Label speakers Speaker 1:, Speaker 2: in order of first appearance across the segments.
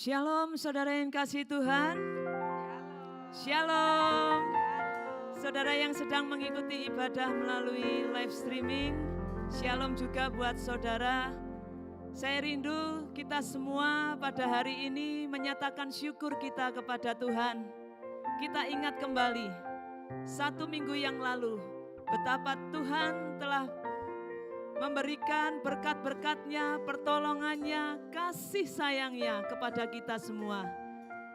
Speaker 1: Shalom saudara yang kasih Tuhan. Shalom. Saudara yang sedang mengikuti ibadah melalui live streaming. Shalom juga buat saudara. Saya rindu kita semua pada hari ini menyatakan syukur kita kepada Tuhan. Kita ingat kembali 1 minggu yang lalu betapa Tuhan telah memberikan berkat-berkat-Nya, pertolongannya, kasih sayangnya kepada kita semua.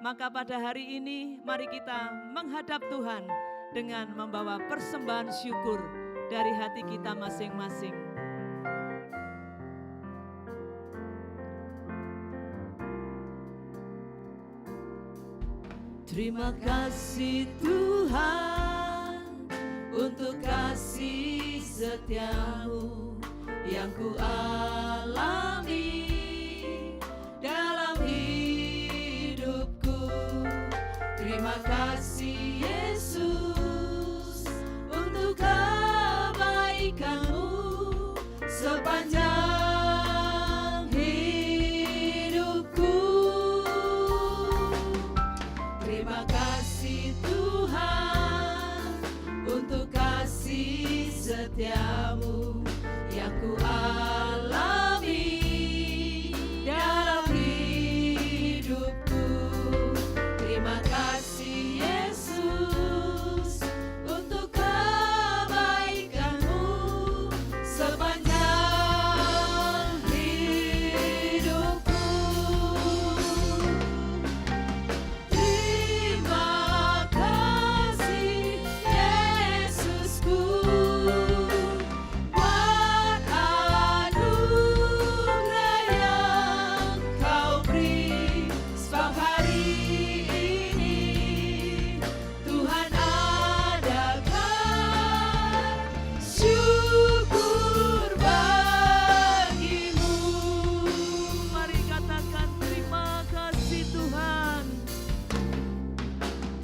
Speaker 1: Maka pada hari ini mari kita menghadap Tuhan dengan membawa persembahan syukur dari hati kita masing-masing. Terima kasih Tuhan untuk kasih setia-Mu yang ku alami dalam hidupku. Terima kasih Yesus untuk kebaikan-Mu sepanjang hidupku. Terima kasih Tuhan untuk kasih setia-Mu yang ku alami dalam hidupku. Terima kasih Yesus untuk kebaikan-Mu sepanjang hidupku. Terima kasih Yesusku.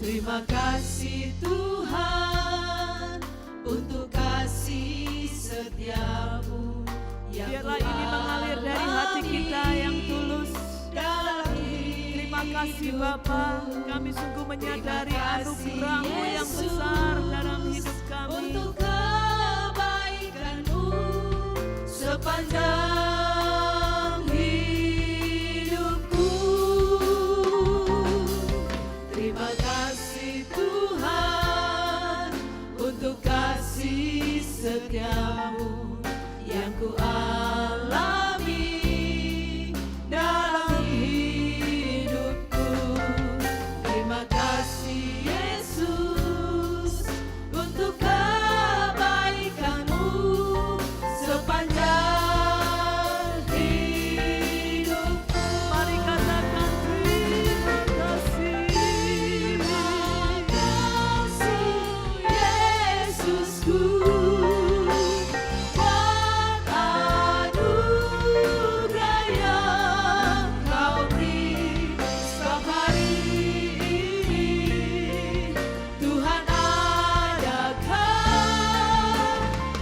Speaker 1: Terima kasih Tuhan untuk kasih setia-Mu yang biarlah ini mengalir dari hati kita yang tulus. Terima kasih Bapa, kami sungguh menyadari anugerah-Mu yang besar dalam hidup kami. Untuk kebaikan-Mu sepanjang hidupku. Terima kasih Tuhan untuk kasih setia-Mu yang ku alami dalam hidupku. Terima kasih Yesus untuk kebaikan-Mu sepanjang hidupku. Mari katakan terima kasih. Yesusku, buat anugerah yang Kau beri setiap hari ini. Tuhan adakan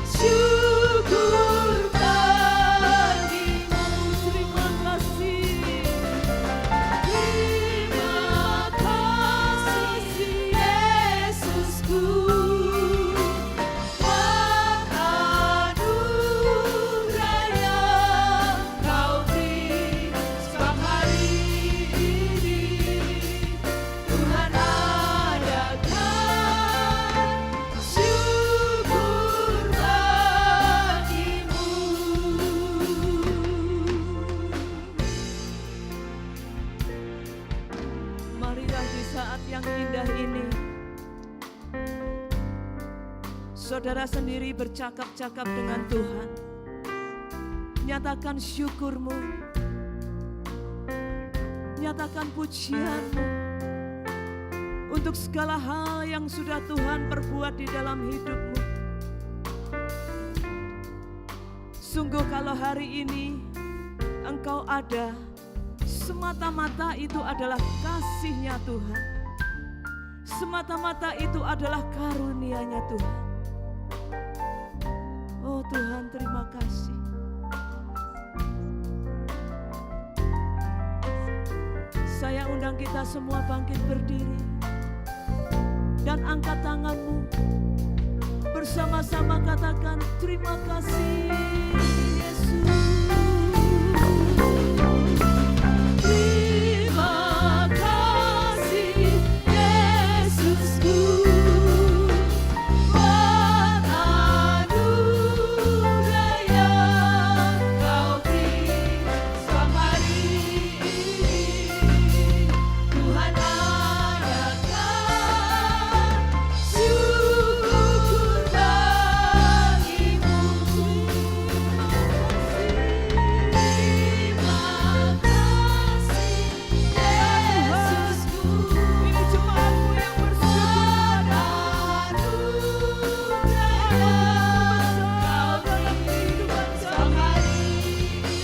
Speaker 1: syukur bagimu. Terima kasih. Terima kasih Yesusku. Marilah di saat yang indah ini, saudara sendiri bercakap-cakap dengan Tuhan. Nyatakan syukur-Mu, nyatakan pujian-Mu untuk segala hal yang sudah Tuhan perbuat di dalam hidup-Mu. Sungguh kalau hari ini Engkau ada, semata-mata itu adalah kasih-Nya Tuhan. Semata-mata itu adalah karunia-Nya Tuhan. Oh Tuhan, terima kasih. Saya undang kita semua bangkit berdiri dan angkat tanganmu. Bersama-sama katakan terima kasih Yesus. Terima kasih Yesusku, buat anugerah yang Kau beri selama hari ini. Tuhan adakan syukur bagimu. Terima kasih Yesusku. Ini jemaatmu yang bersyukur anugerah Kau beri selama hari ini.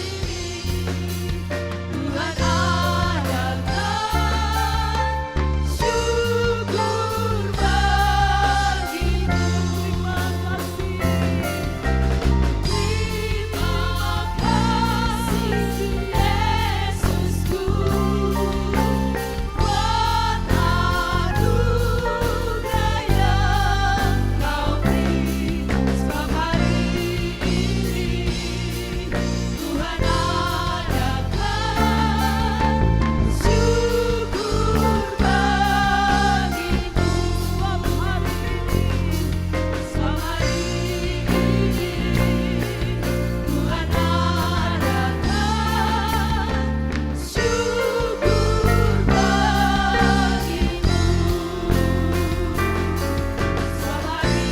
Speaker 1: Tuhan adakan syukur bagimu. Terima kasih. Terima kasih Yesusku, buat anugerah yang Kau beri selama hari ini. Tuhan adakan syukur bagimu. Selama hari ini, selama hari ini, Tuhan adakan syukur bagimu. Selama hari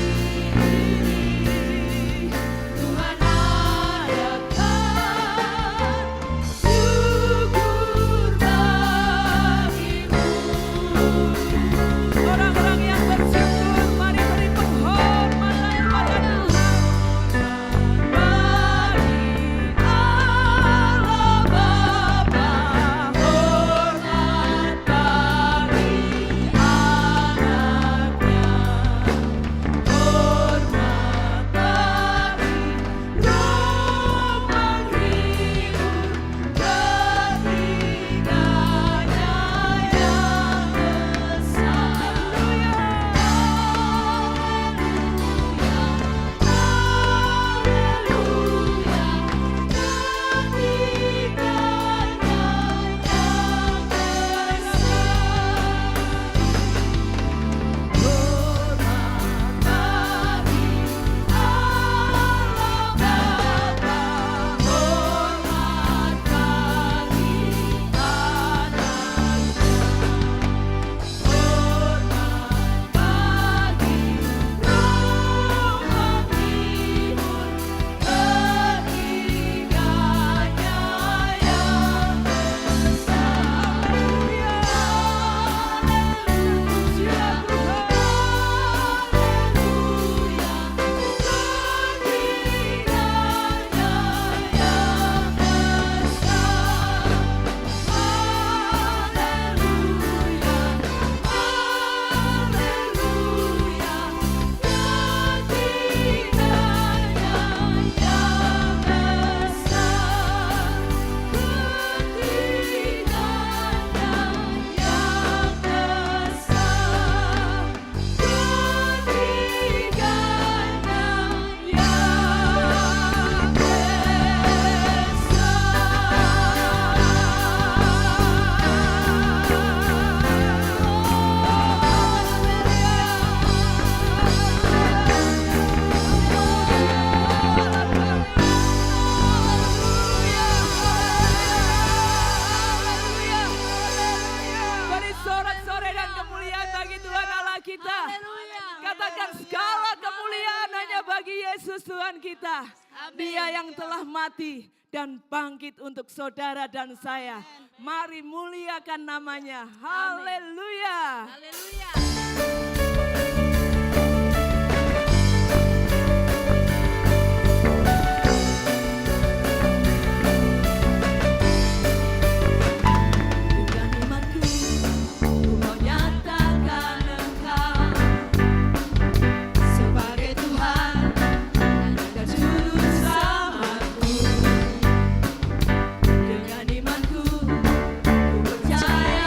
Speaker 1: ini, Tuhan adakan syukur bagimu. Orang-orang yang bersyukur, mari beri penghormatan kepada Tuhan. Bagi Allah Bapa, hormat bagi anaknya, hormat bagi Roh menghibur ketiganya yang besar. Beri sorak-sorai dan kemuliaan bagi Tuhan Allah kita. Katakan segala kemuliaan hanya bagi Yesus Tuhan kita. Dia yang telah mati dan bangkit untuk saudara dan saya. Mari muliakan namanya. Haleluya. Dengan imanku, ku mau nyatakan Engkau sebagai Tuhan dan Juru Selamatku. Dengan imanku, ku percaya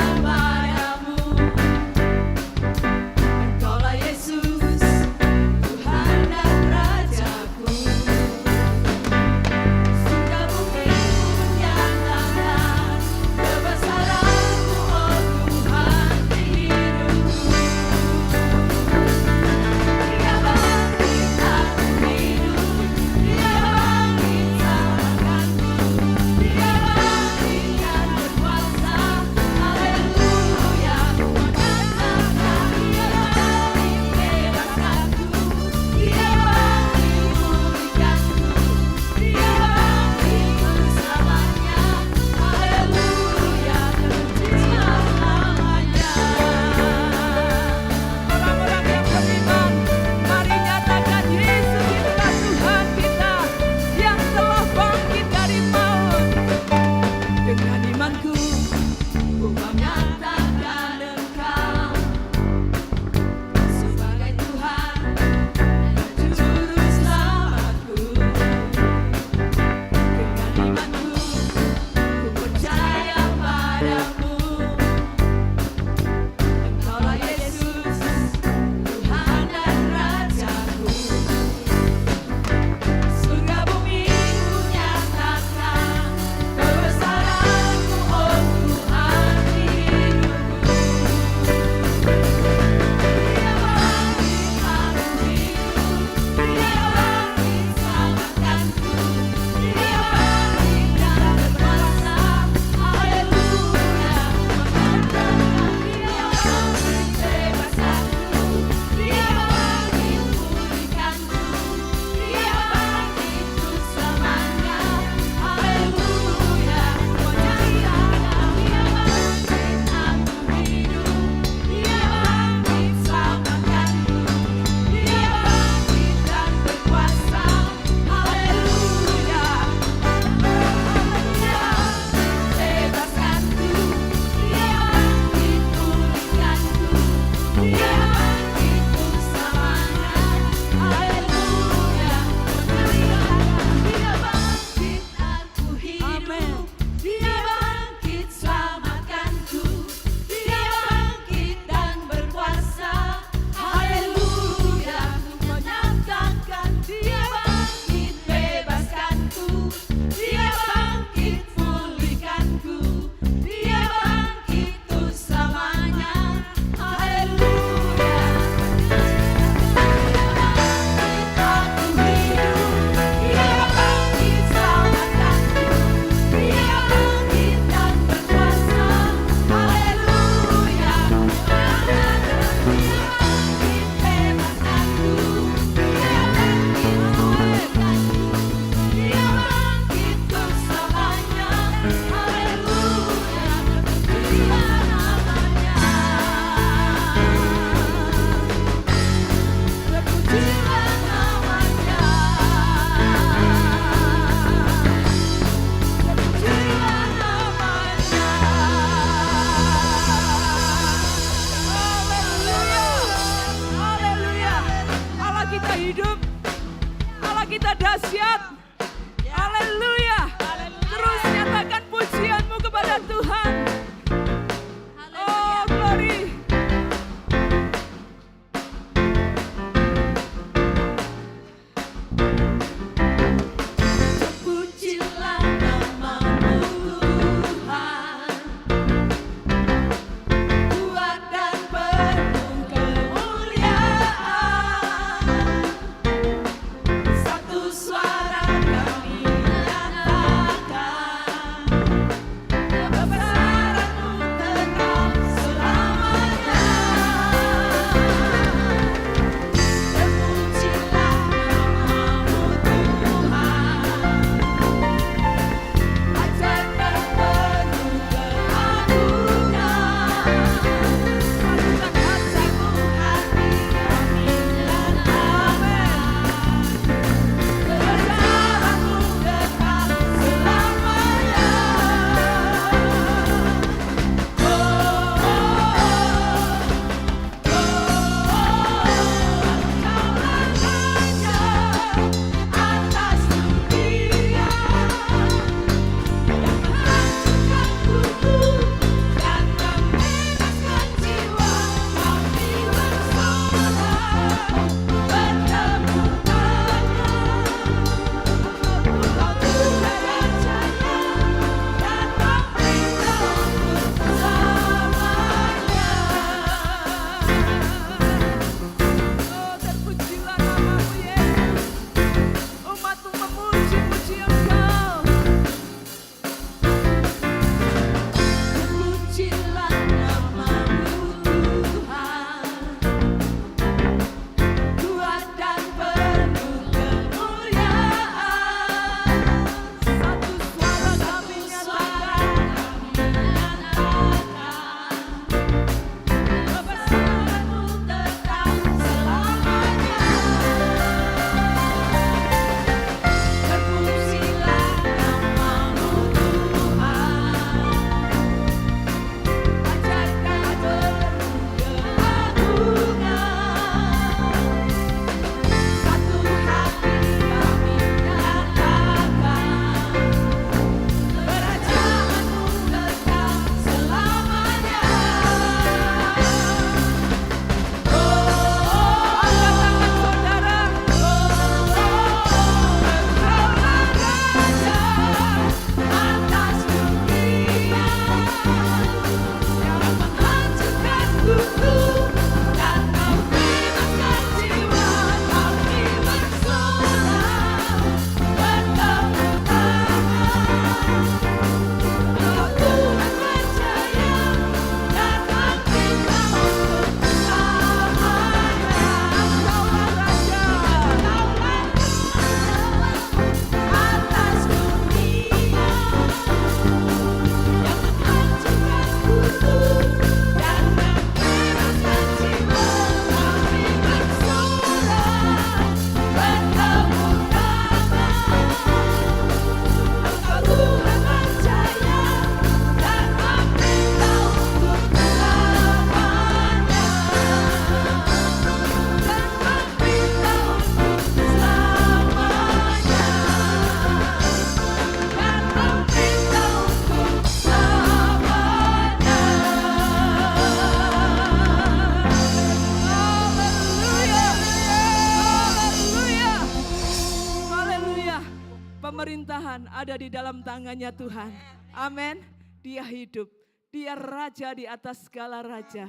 Speaker 1: pemerintahan ada di dalam tangannya Tuhan. Amin. Dia hidup. Dia raja di atas segala raja.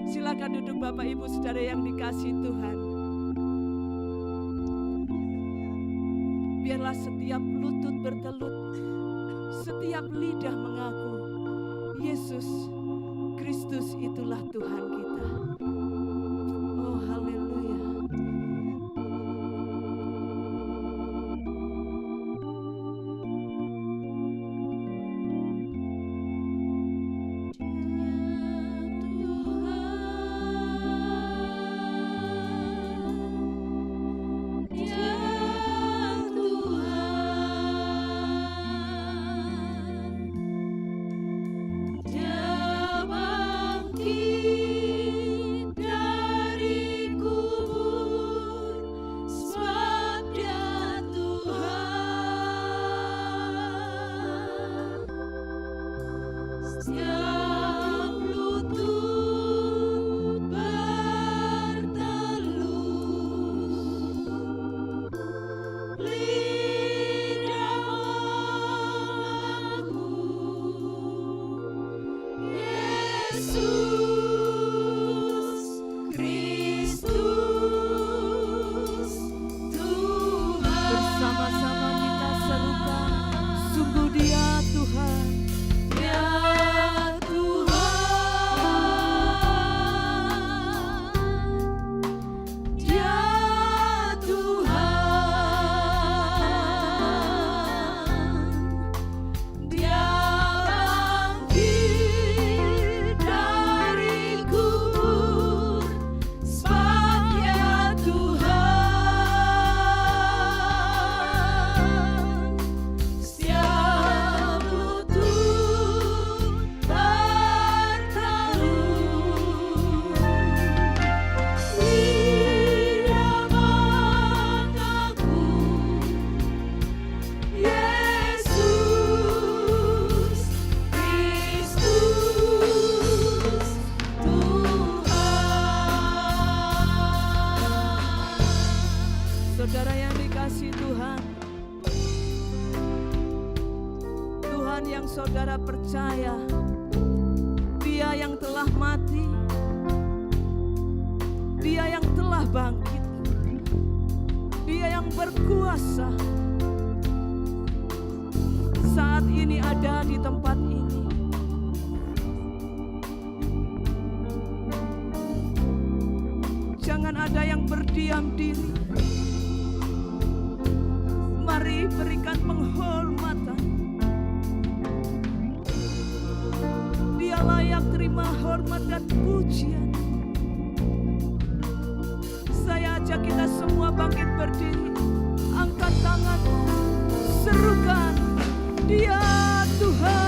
Speaker 1: Silakan duduk Bapak Ibu Saudara yang dikasihi Tuhan. Biarlah setiap lutut bertelut, setiap lidah mengaku, Yesus Kristus itulah Tuhan kita. Oh haleluya. Saudara yang dikasihi Tuhan, Tuhan yang saudara percaya, Dia yang telah mati, Dia yang telah bangkit, Dia yang berkuasa, saat ini ada di tempat ini. Jangan ada yang berdiam diri. Mari berikan penghormatan. Dia layak terima hormat dan pujian. Saya ajak kita semua bangkit berdiri. Angkat tangan, serukan, Dia Tuhan.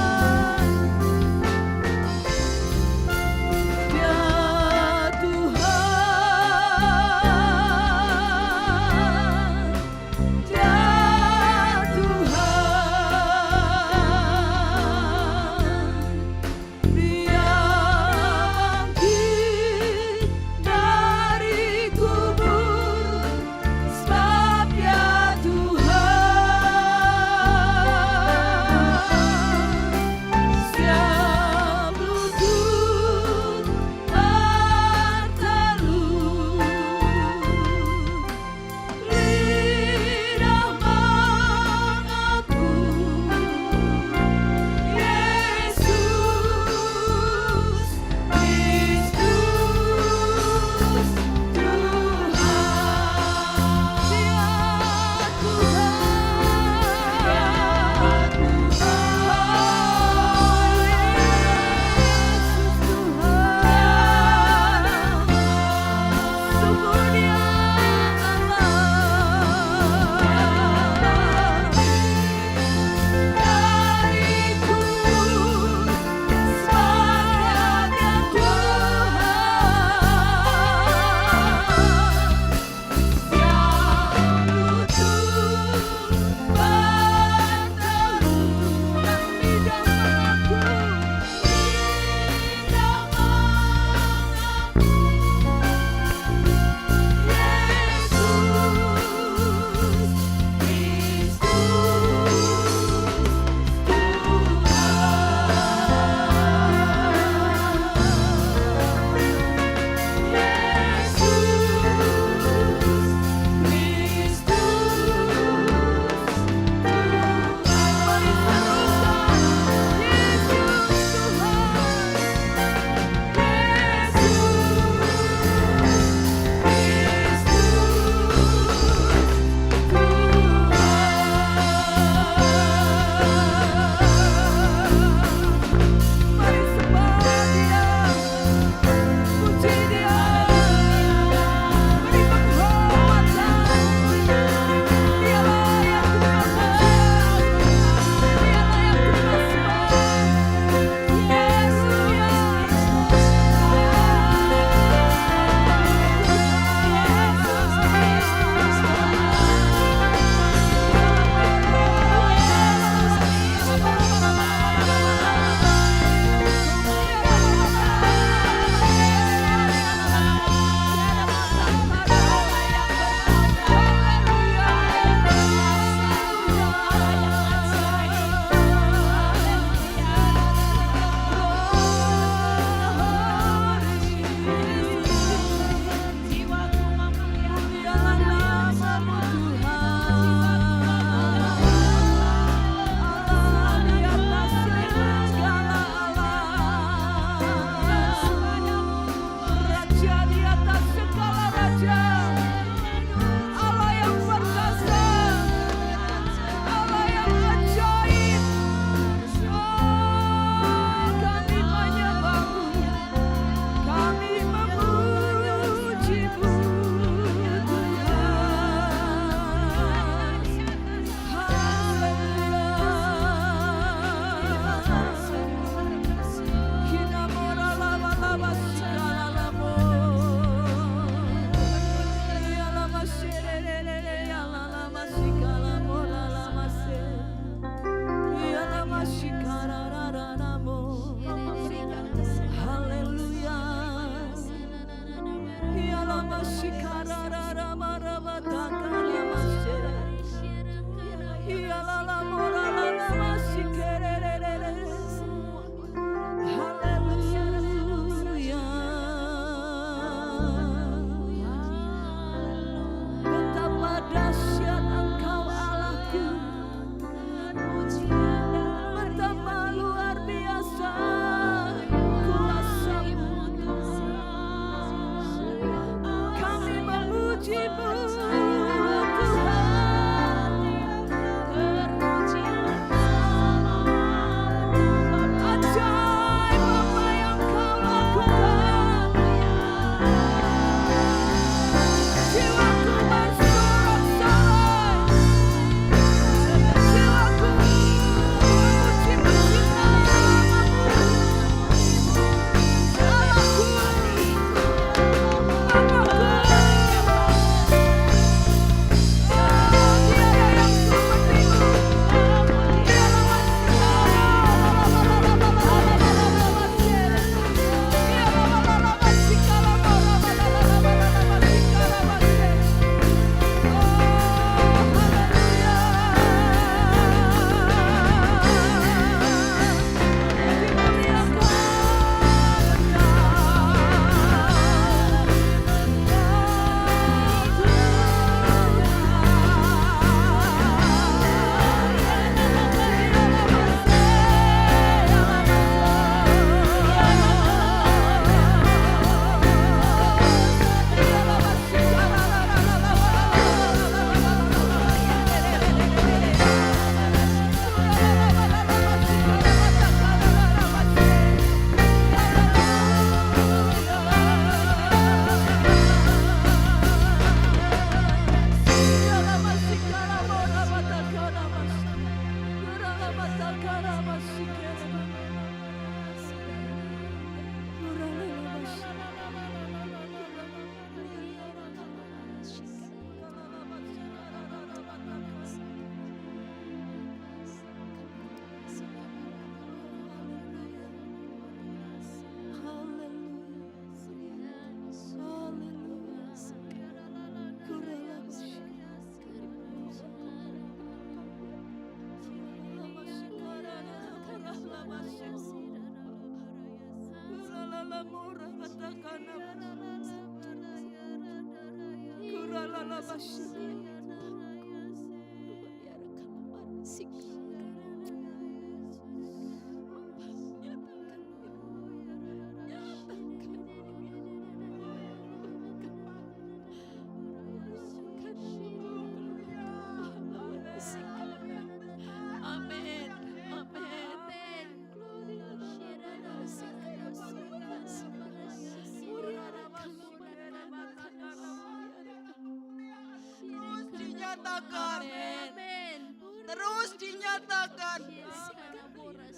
Speaker 2: Terus dinyatakan.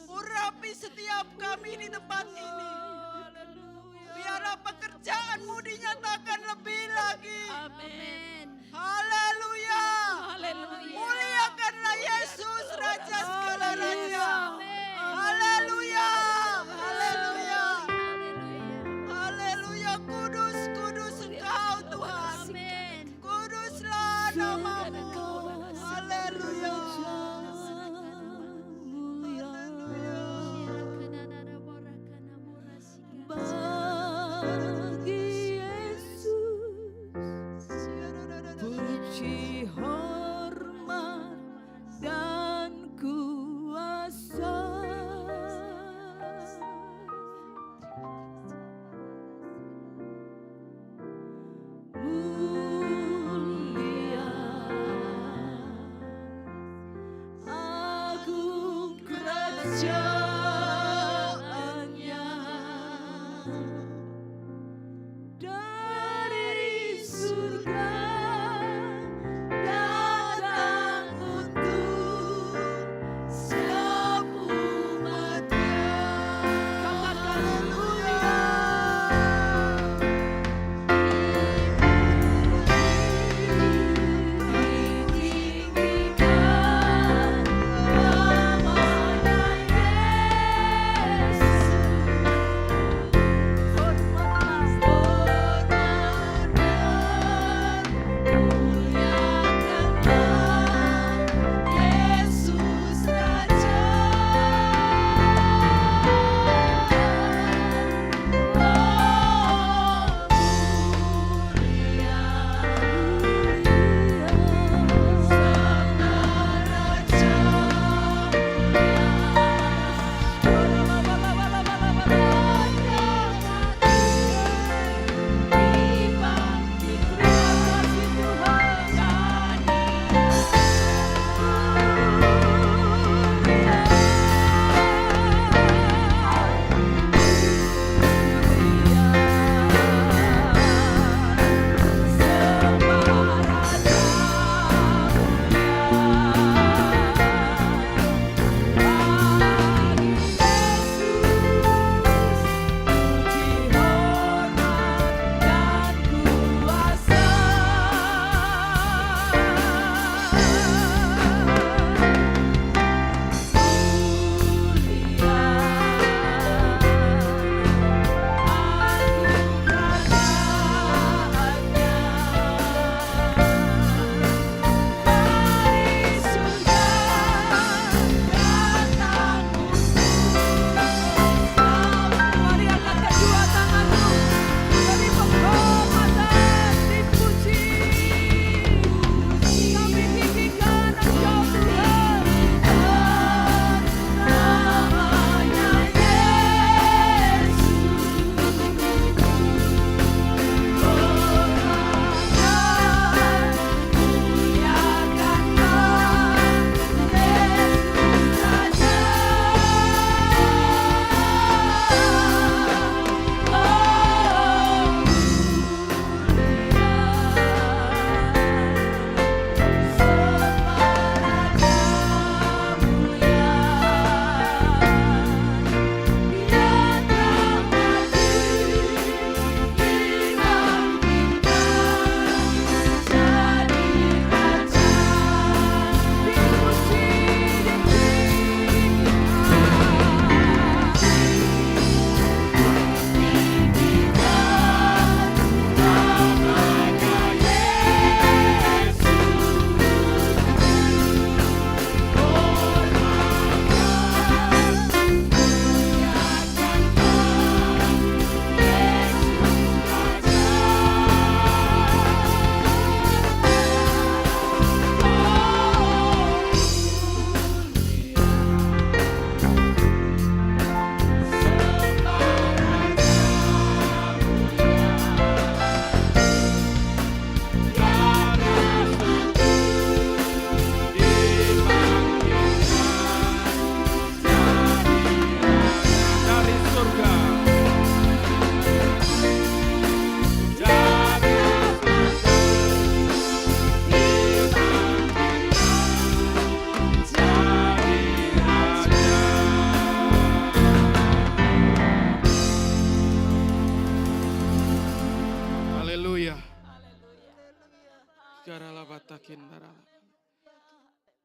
Speaker 2: Urapi setiap kami di tempat ini. Biarlah pekerjaanmu dinyatakan lebih lagi.
Speaker 3: Amin.
Speaker 2: Haleluya. Muliakanlah Yesus, Raja segala raja. Haleluya. Haleluya. Haleluya. Kudus, kudus Engkau Tuhan. Kuduslah namamu. Haleluya.
Speaker 1: Bagi Yesus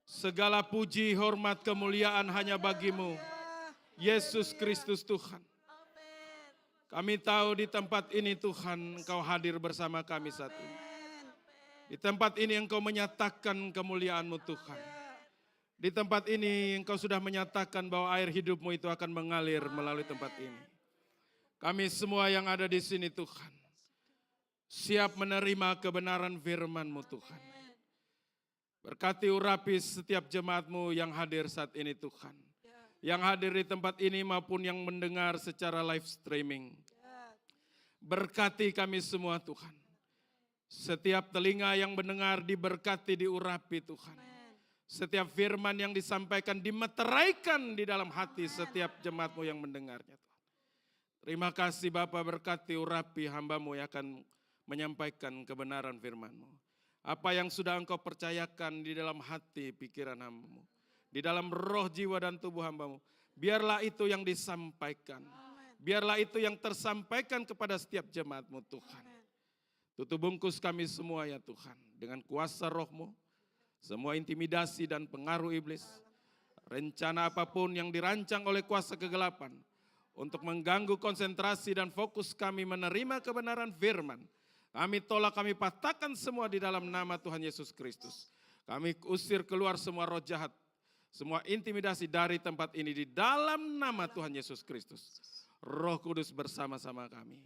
Speaker 3: Segala puji, hormat, kemuliaan hanya bagimu, Yesus Kristus Tuhan. Kami tahu di tempat ini Tuhan, Engkau hadir bersama kami saat ini. Di tempat ini Engkau menyatakan kemuliaan-Mu Tuhan. Di tempat ini Engkau sudah menyatakan bahwa air hidup-Mu itu akan mengalir melalui tempat ini. Kami semua yang ada di sini Tuhan, siap menerima kebenaran firman-Mu Tuhan. Berkati urapi setiap jemaat-Mu yang hadir saat ini Tuhan. Yang hadir di tempat ini maupun yang mendengar secara live streaming. Berkati kami semua Tuhan. Setiap telinga yang mendengar diberkati, diurapi Tuhan. Setiap firman yang disampaikan dimeteraikan di dalam hati setiap jemaat-Mu yang mendengarnya Tuhan. Terima kasih Bapa, berkati urapi hamba-Mu yang akan menyampaikan kebenaran firman-Mu. Apa yang sudah Engkau percayakan di dalam hati pikiran hamba-Mu, di dalam roh, jiwa, dan tubuh hamba-Mu, biarlah itu yang disampaikan. Biarlah itu yang tersampaikan kepada setiap jemaat-Mu Tuhan. Tutup bungkus kami semua ya Tuhan, dengan kuasa roh-Mu, semua intimidasi dan pengaruh iblis, rencana apapun yang dirancang oleh kuasa kegelapan, untuk mengganggu konsentrasi dan fokus kami menerima kebenaran firman, kami tolak, kami patahkan semua di dalam nama Tuhan Yesus Kristus. Kami usir keluar semua roh jahat, semua intimidasi dari tempat ini di dalam nama Tuhan Yesus Kristus. Roh Kudus bersama-sama kami,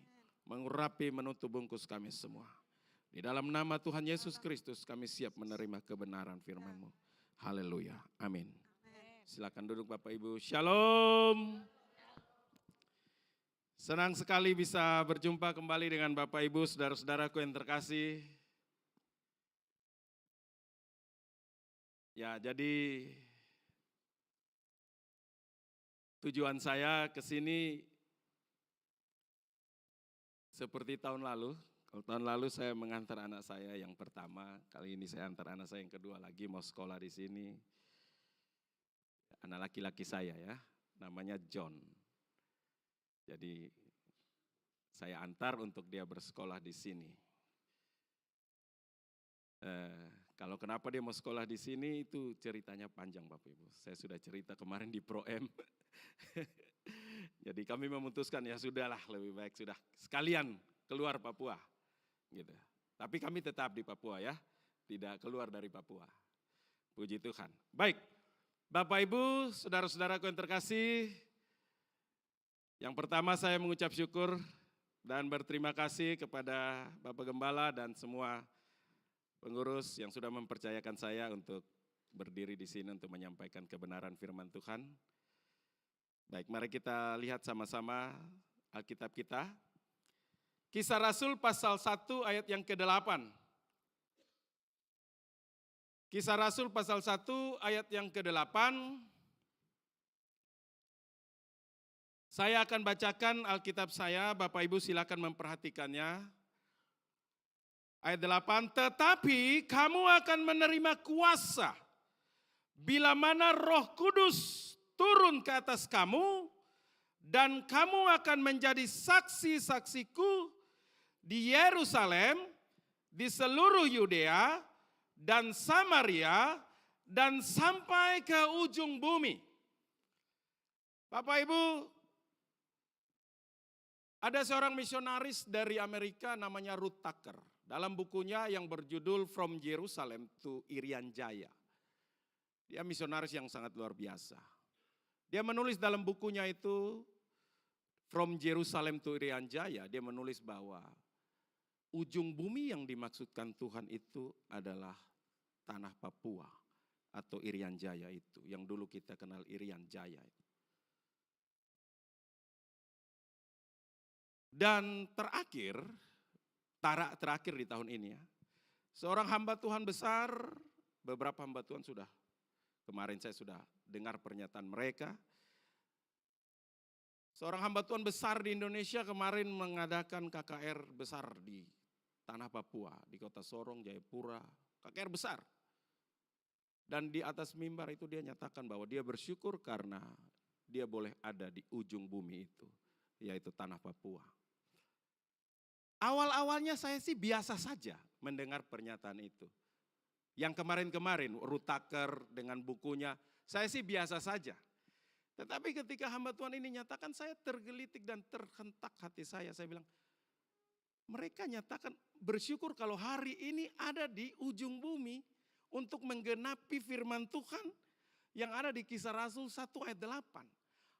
Speaker 3: mengurapi, menutup bungkus kami semua. Di dalam nama Tuhan Yesus Kristus kami siap menerima kebenaran firman-Mu. Haleluya, amin. Silakan duduk Bapak Ibu, shalom. Senang sekali bisa berjumpa kembali dengan Bapak Ibu, saudara-saudaraku yang terkasih. Ya, jadi tujuan saya ke sini seperti tahun lalu. Kalau tahun lalu saya mengantar anak saya yang pertama, kali ini saya antar anak saya yang kedua lagi mau sekolah di sini. Anak laki-laki saya ya, namanya John. Jadi saya antar untuk dia bersekolah di sini. Kalau kenapa dia mau sekolah di sini itu ceritanya panjang Bapak Ibu. Saya sudah cerita kemarin di Pro-M. Jadi kami memutuskan ya sudahlah, lebih baik sudah sekalian keluar Papua. Gitu. Tapi kami tetap di Papua ya, tidak keluar dari Papua. Puji Tuhan. Baik, Bapak Ibu, saudara-saudaraku yang terkasih, yang pertama saya mengucap syukur dan berterima kasih kepada Bapak Gembala dan semua pengurus yang sudah mempercayakan saya untuk berdiri di sini untuk menyampaikan kebenaran firman Tuhan. Baik, mari kita lihat sama-sama Alkitab kita. Kisah Rasul pasal 1 ayat yang ke-8. Kisah Rasul pasal 1 ayat yang ke-8. Saya akan bacakan Alkitab saya, Bapak Ibu silakan memperhatikannya. Ayat 8, tetapi kamu akan menerima kuasa bila mana Roh Kudus turun ke atas kamu, dan kamu akan menjadi saksi-saksiku di Yerusalem, di seluruh Yudea dan Samaria, dan sampai ke ujung bumi. Bapak Ibu, ada seorang misionaris dari Amerika namanya Ruth Tucker. Dalam bukunya yang berjudul From Jerusalem to Irian Jaya. Dia misionaris yang sangat luar biasa. Dia menulis dalam bukunya itu From Jerusalem to Irian Jaya. Dia menulis bahwa ujung bumi yang dimaksudkan Tuhan itu adalah tanah Papua atau Irian Jaya itu. Yang dulu kita kenal Irian Jaya itu. Dan terakhir di tahun ini ya, seorang hamba Tuhan besar, beberapa hamba Tuhan sudah, kemarin saya sudah dengar pernyataan mereka. Seorang hamba Tuhan besar di Indonesia kemarin mengadakan KKR besar di tanah Papua, di kota Sorong, Jayapura, KKR besar. Dan di atas mimbar itu dia nyatakan bahwa dia bersyukur karena dia boleh ada di ujung bumi itu, yaitu tanah Papua. Awal-awalnya saya sih biasa saja mendengar pernyataan itu. Yang kemarin-kemarin, Ruth Tucker dengan bukunya, saya sih biasa saja. Tetapi ketika hamba Tuhan ini nyatakan, saya tergelitik dan terhentak hati saya. Saya bilang, mereka nyatakan bersyukur kalau hari ini ada di ujung bumi untuk menggenapi firman Tuhan yang ada di Kisah Rasul 1 ayat 8.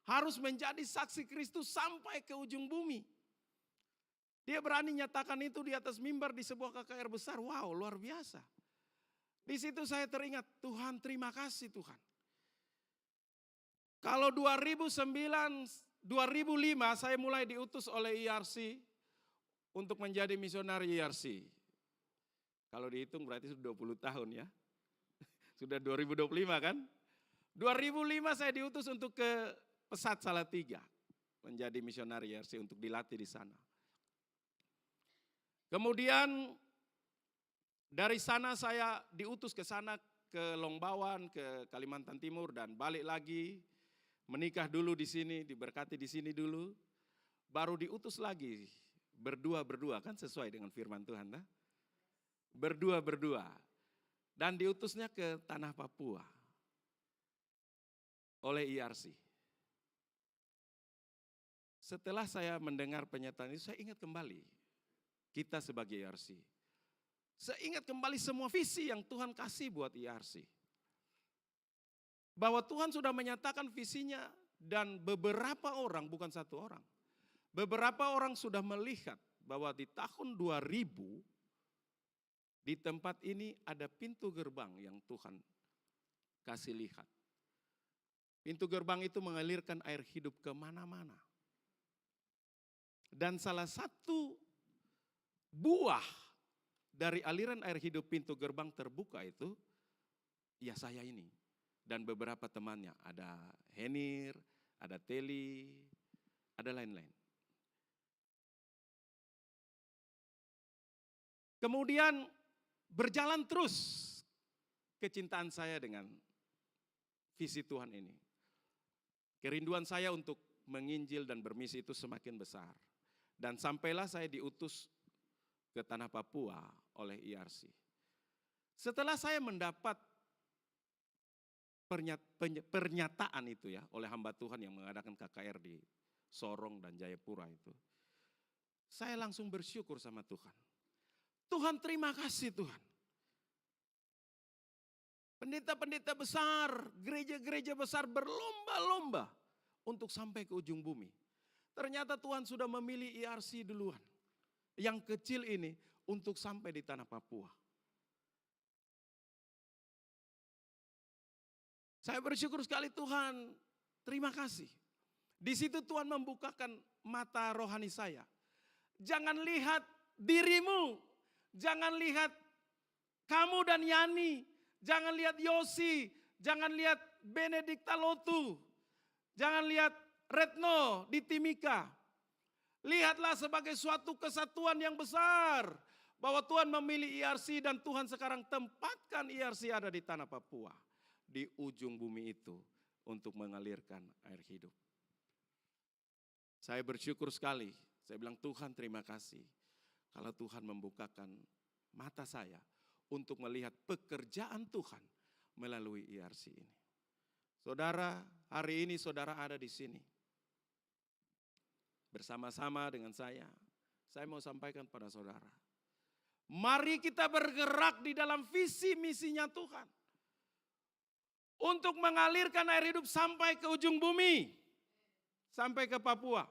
Speaker 3: Harus menjadi saksi Kristus sampai ke ujung bumi. Dia berani nyatakan itu di atas mimbar di sebuah KKR besar. Wow, luar biasa. Di situ saya teringat, Tuhan terima kasih Tuhan. Kalau 2005 saya mulai diutus oleh IRC untuk menjadi misionari IRC. Kalau dihitung berarti sudah 20 tahun ya. Sudah 2025 kan? 2005 saya diutus untuk ke Pesat Salatiga. Menjadi misionari IRC untuk dilatih di sana. Kemudian dari sana saya diutus ke sana, ke Longbawan, ke Kalimantan Timur dan balik lagi. Menikah dulu di sini, diberkati di sini dulu. Baru diutus lagi, berdua-berdua, kan sesuai dengan firman Tuhan. Nah? Berdua-berdua. Dan diutusnya ke tanah Papua oleh IRC. Setelah saya mendengar pernyataan itu, saya ingat kembali kita sebagai IRC. Saya ingat kembali semua visi yang Tuhan kasih buat IRC. Bahwa Tuhan sudah menyatakan visinya dan beberapa orang, bukan satu orang. Beberapa orang sudah melihat bahwa di tahun 2000 di tempat ini ada pintu gerbang yang Tuhan kasih lihat. Pintu gerbang itu mengalirkan air hidup kemana-mana. Dan salah satu buah dari aliran air hidup pintu gerbang terbuka itu, ya saya ini. Dan beberapa temannya, ada Henir, ada Teli, ada lain-lain. Kemudian berjalan terus kecintaan saya dengan visi Tuhan ini. Kerinduan saya untuk menginjil dan bermisi itu semakin besar. Dan sampailah saya diutus ke tanah Papua oleh IRC. Setelah saya mendapat pernyataan itu ya oleh hamba Tuhan yang mengadakan KKR di Sorong dan Jayapura itu. Saya langsung bersyukur sama Tuhan. Tuhan terima kasih Tuhan. Pendeta-pendeta besar, gereja-gereja besar berlomba-lomba untuk sampai ke ujung bumi. Ternyata Tuhan sudah memilih IRC duluan. Yang kecil ini untuk sampai di tanah Papua. Saya bersyukur sekali Tuhan, terima kasih. Di situ Tuhan membukakan mata rohani saya. Jangan lihat dirimu, jangan lihat kamu dan Yani, jangan lihat Yosi, jangan lihat Benedikta Lotu, jangan lihat Retno di Timika. Lihatlah sebagai suatu kesatuan yang besar. Bahwa Tuhan memilih IRC dan Tuhan sekarang tempatkan IRC ada di tanah Papua. Di ujung bumi itu untuk mengalirkan air hidup. Saya bersyukur sekali. Saya bilang Tuhan terima kasih. Kalau Tuhan membukakan mata saya untuk melihat pekerjaan Tuhan melalui IRC ini. Saudara, hari ini saudara ada di sini. Bersama-sama dengan saya mau sampaikan pada saudara. Mari kita bergerak di dalam visi misinya Tuhan. Untuk mengalirkan air hidup sampai ke ujung bumi. Sampai ke Papua.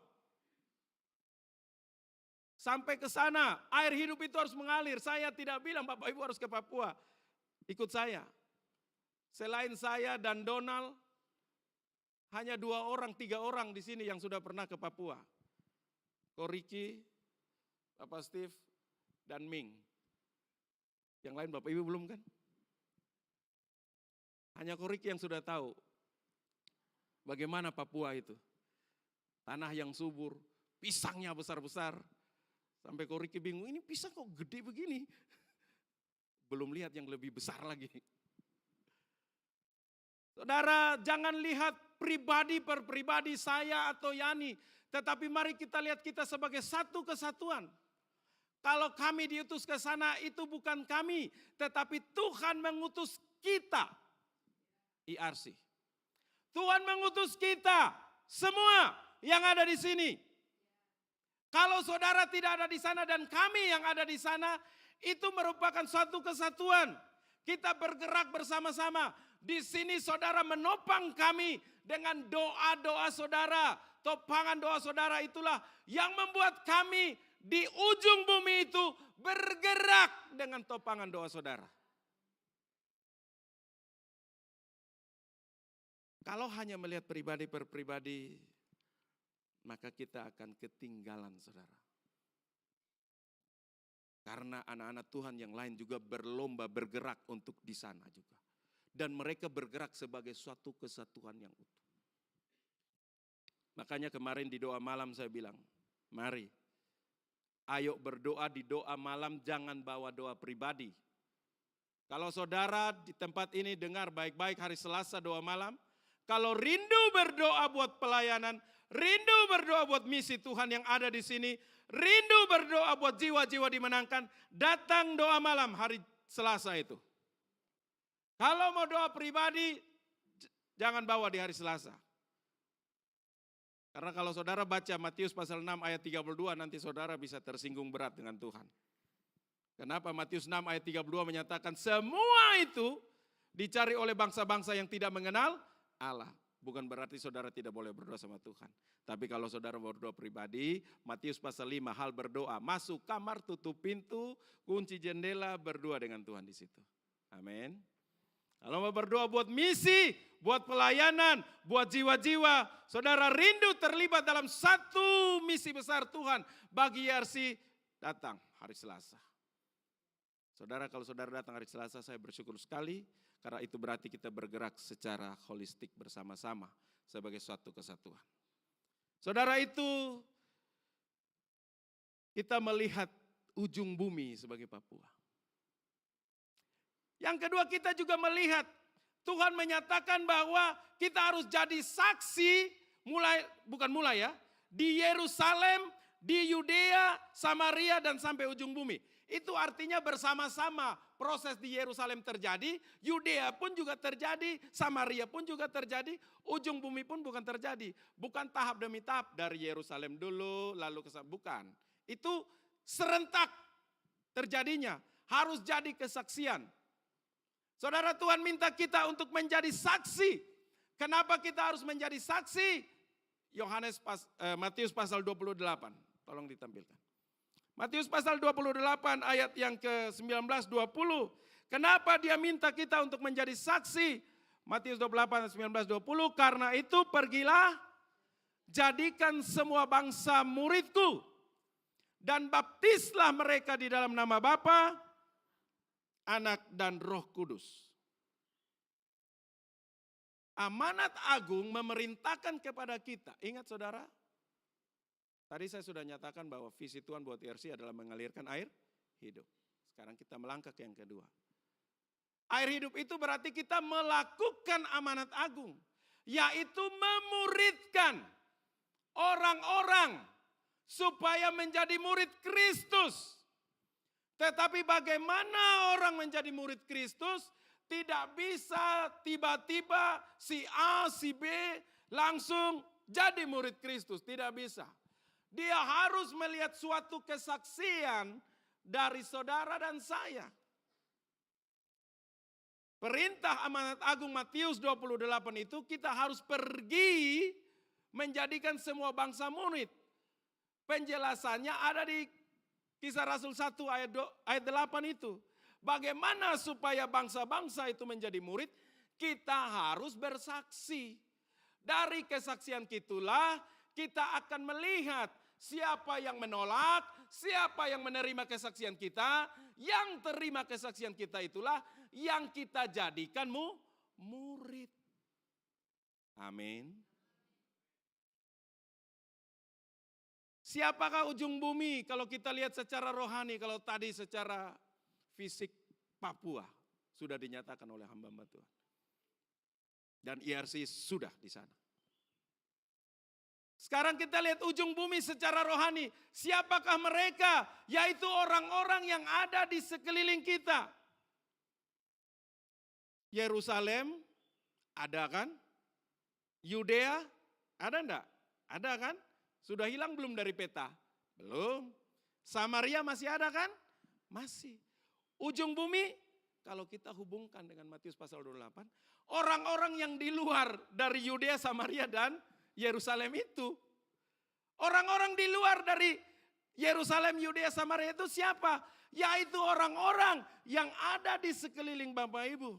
Speaker 3: Sampai ke sana, air hidup itu harus mengalir. Saya tidak bilang Bapak Ibu harus ke Papua. Ikut saya. Selain saya dan Donald, hanya 2 orang, 3 orang di sini yang sudah pernah ke Papua. Ko Ricky, Bapak Steve, dan Ming. Yang lain Bapak Ibu belum kan? Hanya Ko Ricky yang sudah tahu bagaimana Papua itu. Tanah yang subur, pisangnya besar-besar. Sampai Ko Ricky bingung, ini pisang kok gede begini? Belum lihat yang lebih besar lagi. Saudara, jangan lihat pribadi per pribadi saya atau Yani. Tetapi mari kita lihat kita sebagai satu kesatuan. Kalau kami diutus ke sana itu bukan kami, tetapi Tuhan mengutus kita. IRC. Tuhan mengutus kita semua yang ada di sini. Kalau saudara tidak ada di sana dan kami yang ada di sana, itu merupakan suatu kesatuan. Kita bergerak bersama-sama. Di sini saudara menopang kami dengan doa-doa saudara. Topangan doa saudara itulah yang membuat kami di ujung bumi itu bergerak dengan topangan doa saudara. Kalau hanya melihat pribadi per pribadi, maka kita akan ketinggalan saudara. Karena anak-anak Tuhan yang lain juga berlomba bergerak untuk di sana juga. Dan mereka bergerak sebagai suatu kesatuan yang utuh. Makanya kemarin di doa malam saya bilang, mari ayo berdoa di doa malam, jangan bawa doa pribadi. Kalau saudara di tempat ini dengar baik-baik hari Selasa doa malam, kalau rindu berdoa buat pelayanan, rindu berdoa buat misi Tuhan yang ada di sini, rindu berdoa buat jiwa-jiwa dimenangkan, datang doa malam hari Selasa itu. Kalau mau doa pribadi, jangan bawa di hari Selasa. Karena kalau saudara baca Matius pasal 6 ayat 32, nanti saudara bisa tersinggung berat dengan Tuhan. Kenapa Matius 6 ayat 32 menyatakan semua itu dicari oleh bangsa-bangsa yang tidak mengenal Allah. Bukan berarti saudara tidak boleh berdoa sama Tuhan. Tapi kalau saudara berdoa pribadi, Matius pasal 5 hal berdoa. Masuk kamar, tutup pintu, kunci jendela, berdoa dengan Tuhan di situ. Amin. Kalau mau berdoa buat misi, buat pelayanan, buat jiwa-jiwa, saudara rindu terlibat dalam satu misi besar Tuhan bagi IRC, datang hari Selasa. Saudara, kalau saudara datang hari Selasa, saya bersyukur sekali. Karena itu berarti kita bergerak secara holistik bersama-sama sebagai suatu kesatuan. Saudara, itu kita melihat ujung bumi sebagai Papua. Yang kedua, kita juga melihat Tuhan menyatakan bahwa kita harus jadi saksi di Yerusalem, di Yudea, Samaria dan sampai ujung bumi. Itu artinya bersama-sama proses di Yerusalem terjadi, Yudea pun juga terjadi, Samaria pun juga terjadi, ujung bumi pun bukan terjadi. Bukan tahap demi tahap dari Yerusalem dulu lalu ke bukan. Itu serentak terjadinya, harus jadi kesaksian. Saudara, Tuhan minta kita untuk menjadi saksi. Kenapa kita harus menjadi saksi? Matius pasal 28, tolong ditampilkan. Matius pasal 28 ayat yang ke-19, 20. Kenapa dia minta kita untuk menjadi saksi? Matius 28 ayat 19, 20. Karena itu pergilah, jadikan semua bangsa muridku. Dan baptislah mereka di dalam nama Bapa, Anak dan Roh Kudus. Amanat agung memerintahkan kepada kita. Ingat saudara? Tadi saya sudah nyatakan bahwa visi Tuhan buat IRC adalah mengalirkan air hidup. Sekarang kita melangkah ke yang kedua. Air hidup itu berarti kita melakukan amanat agung. Yaitu memuridkan orang-orang supaya menjadi murid Kristus. Tetapi bagaimana orang menjadi murid Kristus? Tidak bisa tiba-tiba si A, si B langsung jadi murid Kristus. Tidak bisa. Dia harus melihat suatu kesaksian dari saudara dan saya. Perintah amanat agung Matius 28 itu kita harus pergi menjadikan semua bangsa murid. Penjelasannya ada di Kisah Rasul 1 ayat 8 itu. Bagaimana supaya bangsa-bangsa itu menjadi murid? Kita harus bersaksi. Dari kesaksian itulah kita akan melihat siapa yang menolak, siapa yang menerima kesaksian kita. Yang terima kesaksian kita itulah yang kita jadikan murid. Amin. Siapakah ujung bumi kalau kita lihat secara rohani, kalau tadi secara fisik Papua sudah dinyatakan oleh hamba-hamba Tuhan. Dan IRC sudah di sana. Sekarang kita lihat ujung bumi secara rohani. Siapakah mereka? Yaitu orang-orang yang ada di sekeliling kita. Yerusalem, ada kan? Yudea, ada enggak? Ada kan? Sudah hilang belum dari peta? Belum. Samaria masih ada kan? Masih. Ujung bumi, kalau kita hubungkan dengan Matius pasal 28, orang-orang yang di luar dari Yudea, Samaria, dan Yerusalem itu. Orang-orang di luar dari Yerusalem, Yudea, Samaria itu siapa? Yaitu orang-orang yang ada di sekeliling Bapak Ibu.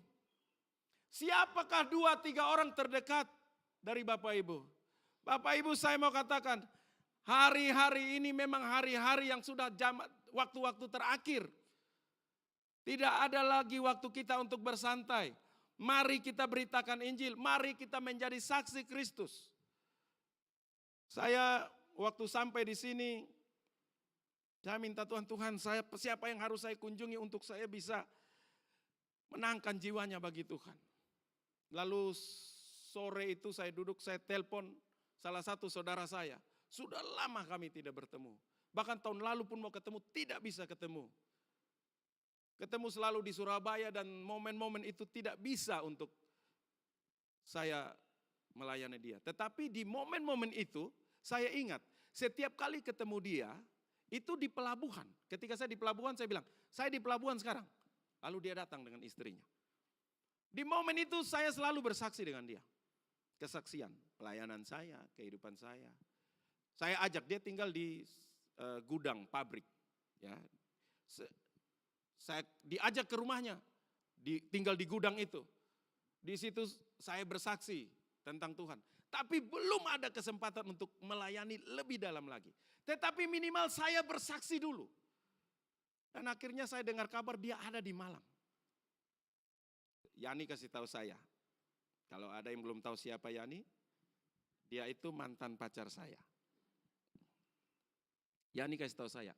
Speaker 3: Siapakah 2-3 orang terdekat dari Bapak Ibu? Bapak Ibu, saya mau katakan, hari-hari ini memang hari-hari yang sudah waktu-waktu terakhir. Tidak ada lagi waktu kita untuk bersantai. Mari kita beritakan Injil, mari kita menjadi saksi Kristus. Saya waktu sampai di sini, saya minta Tuhan, siapa yang harus saya kunjungi untuk saya bisa menangkan jiwanya bagi Tuhan. Lalu sore itu saya duduk, saya telepon salah satu saudara saya. Sudah lama kami tidak bertemu. Bahkan tahun lalu pun mau ketemu, tidak bisa ketemu. Ketemu selalu di Surabaya dan momen-momen itu tidak bisa untuk saya melayani dia. Tetapi di momen-momen itu saya ingat setiap kali ketemu dia itu di pelabuhan. Ketika saya di pelabuhan saya bilang, saya di pelabuhan sekarang. Lalu dia datang dengan istrinya. Di momen itu saya selalu bersaksi dengan dia. Kesaksian, pelayanan saya, kehidupan saya. Saya ajak dia tinggal di gudang pabrik. Ya. Saya diajak ke rumahnya, tinggal di gudang itu. Di situ saya bersaksi tentang Tuhan. Tapi belum ada kesempatan untuk melayani lebih dalam lagi. Tetapi minimal saya bersaksi dulu. Dan akhirnya saya dengar kabar dia ada di Malang. Yani kasih tahu saya. Kalau ada yang belum tahu siapa Yani, dia itu mantan pacar saya. Yani kasih tahu saya,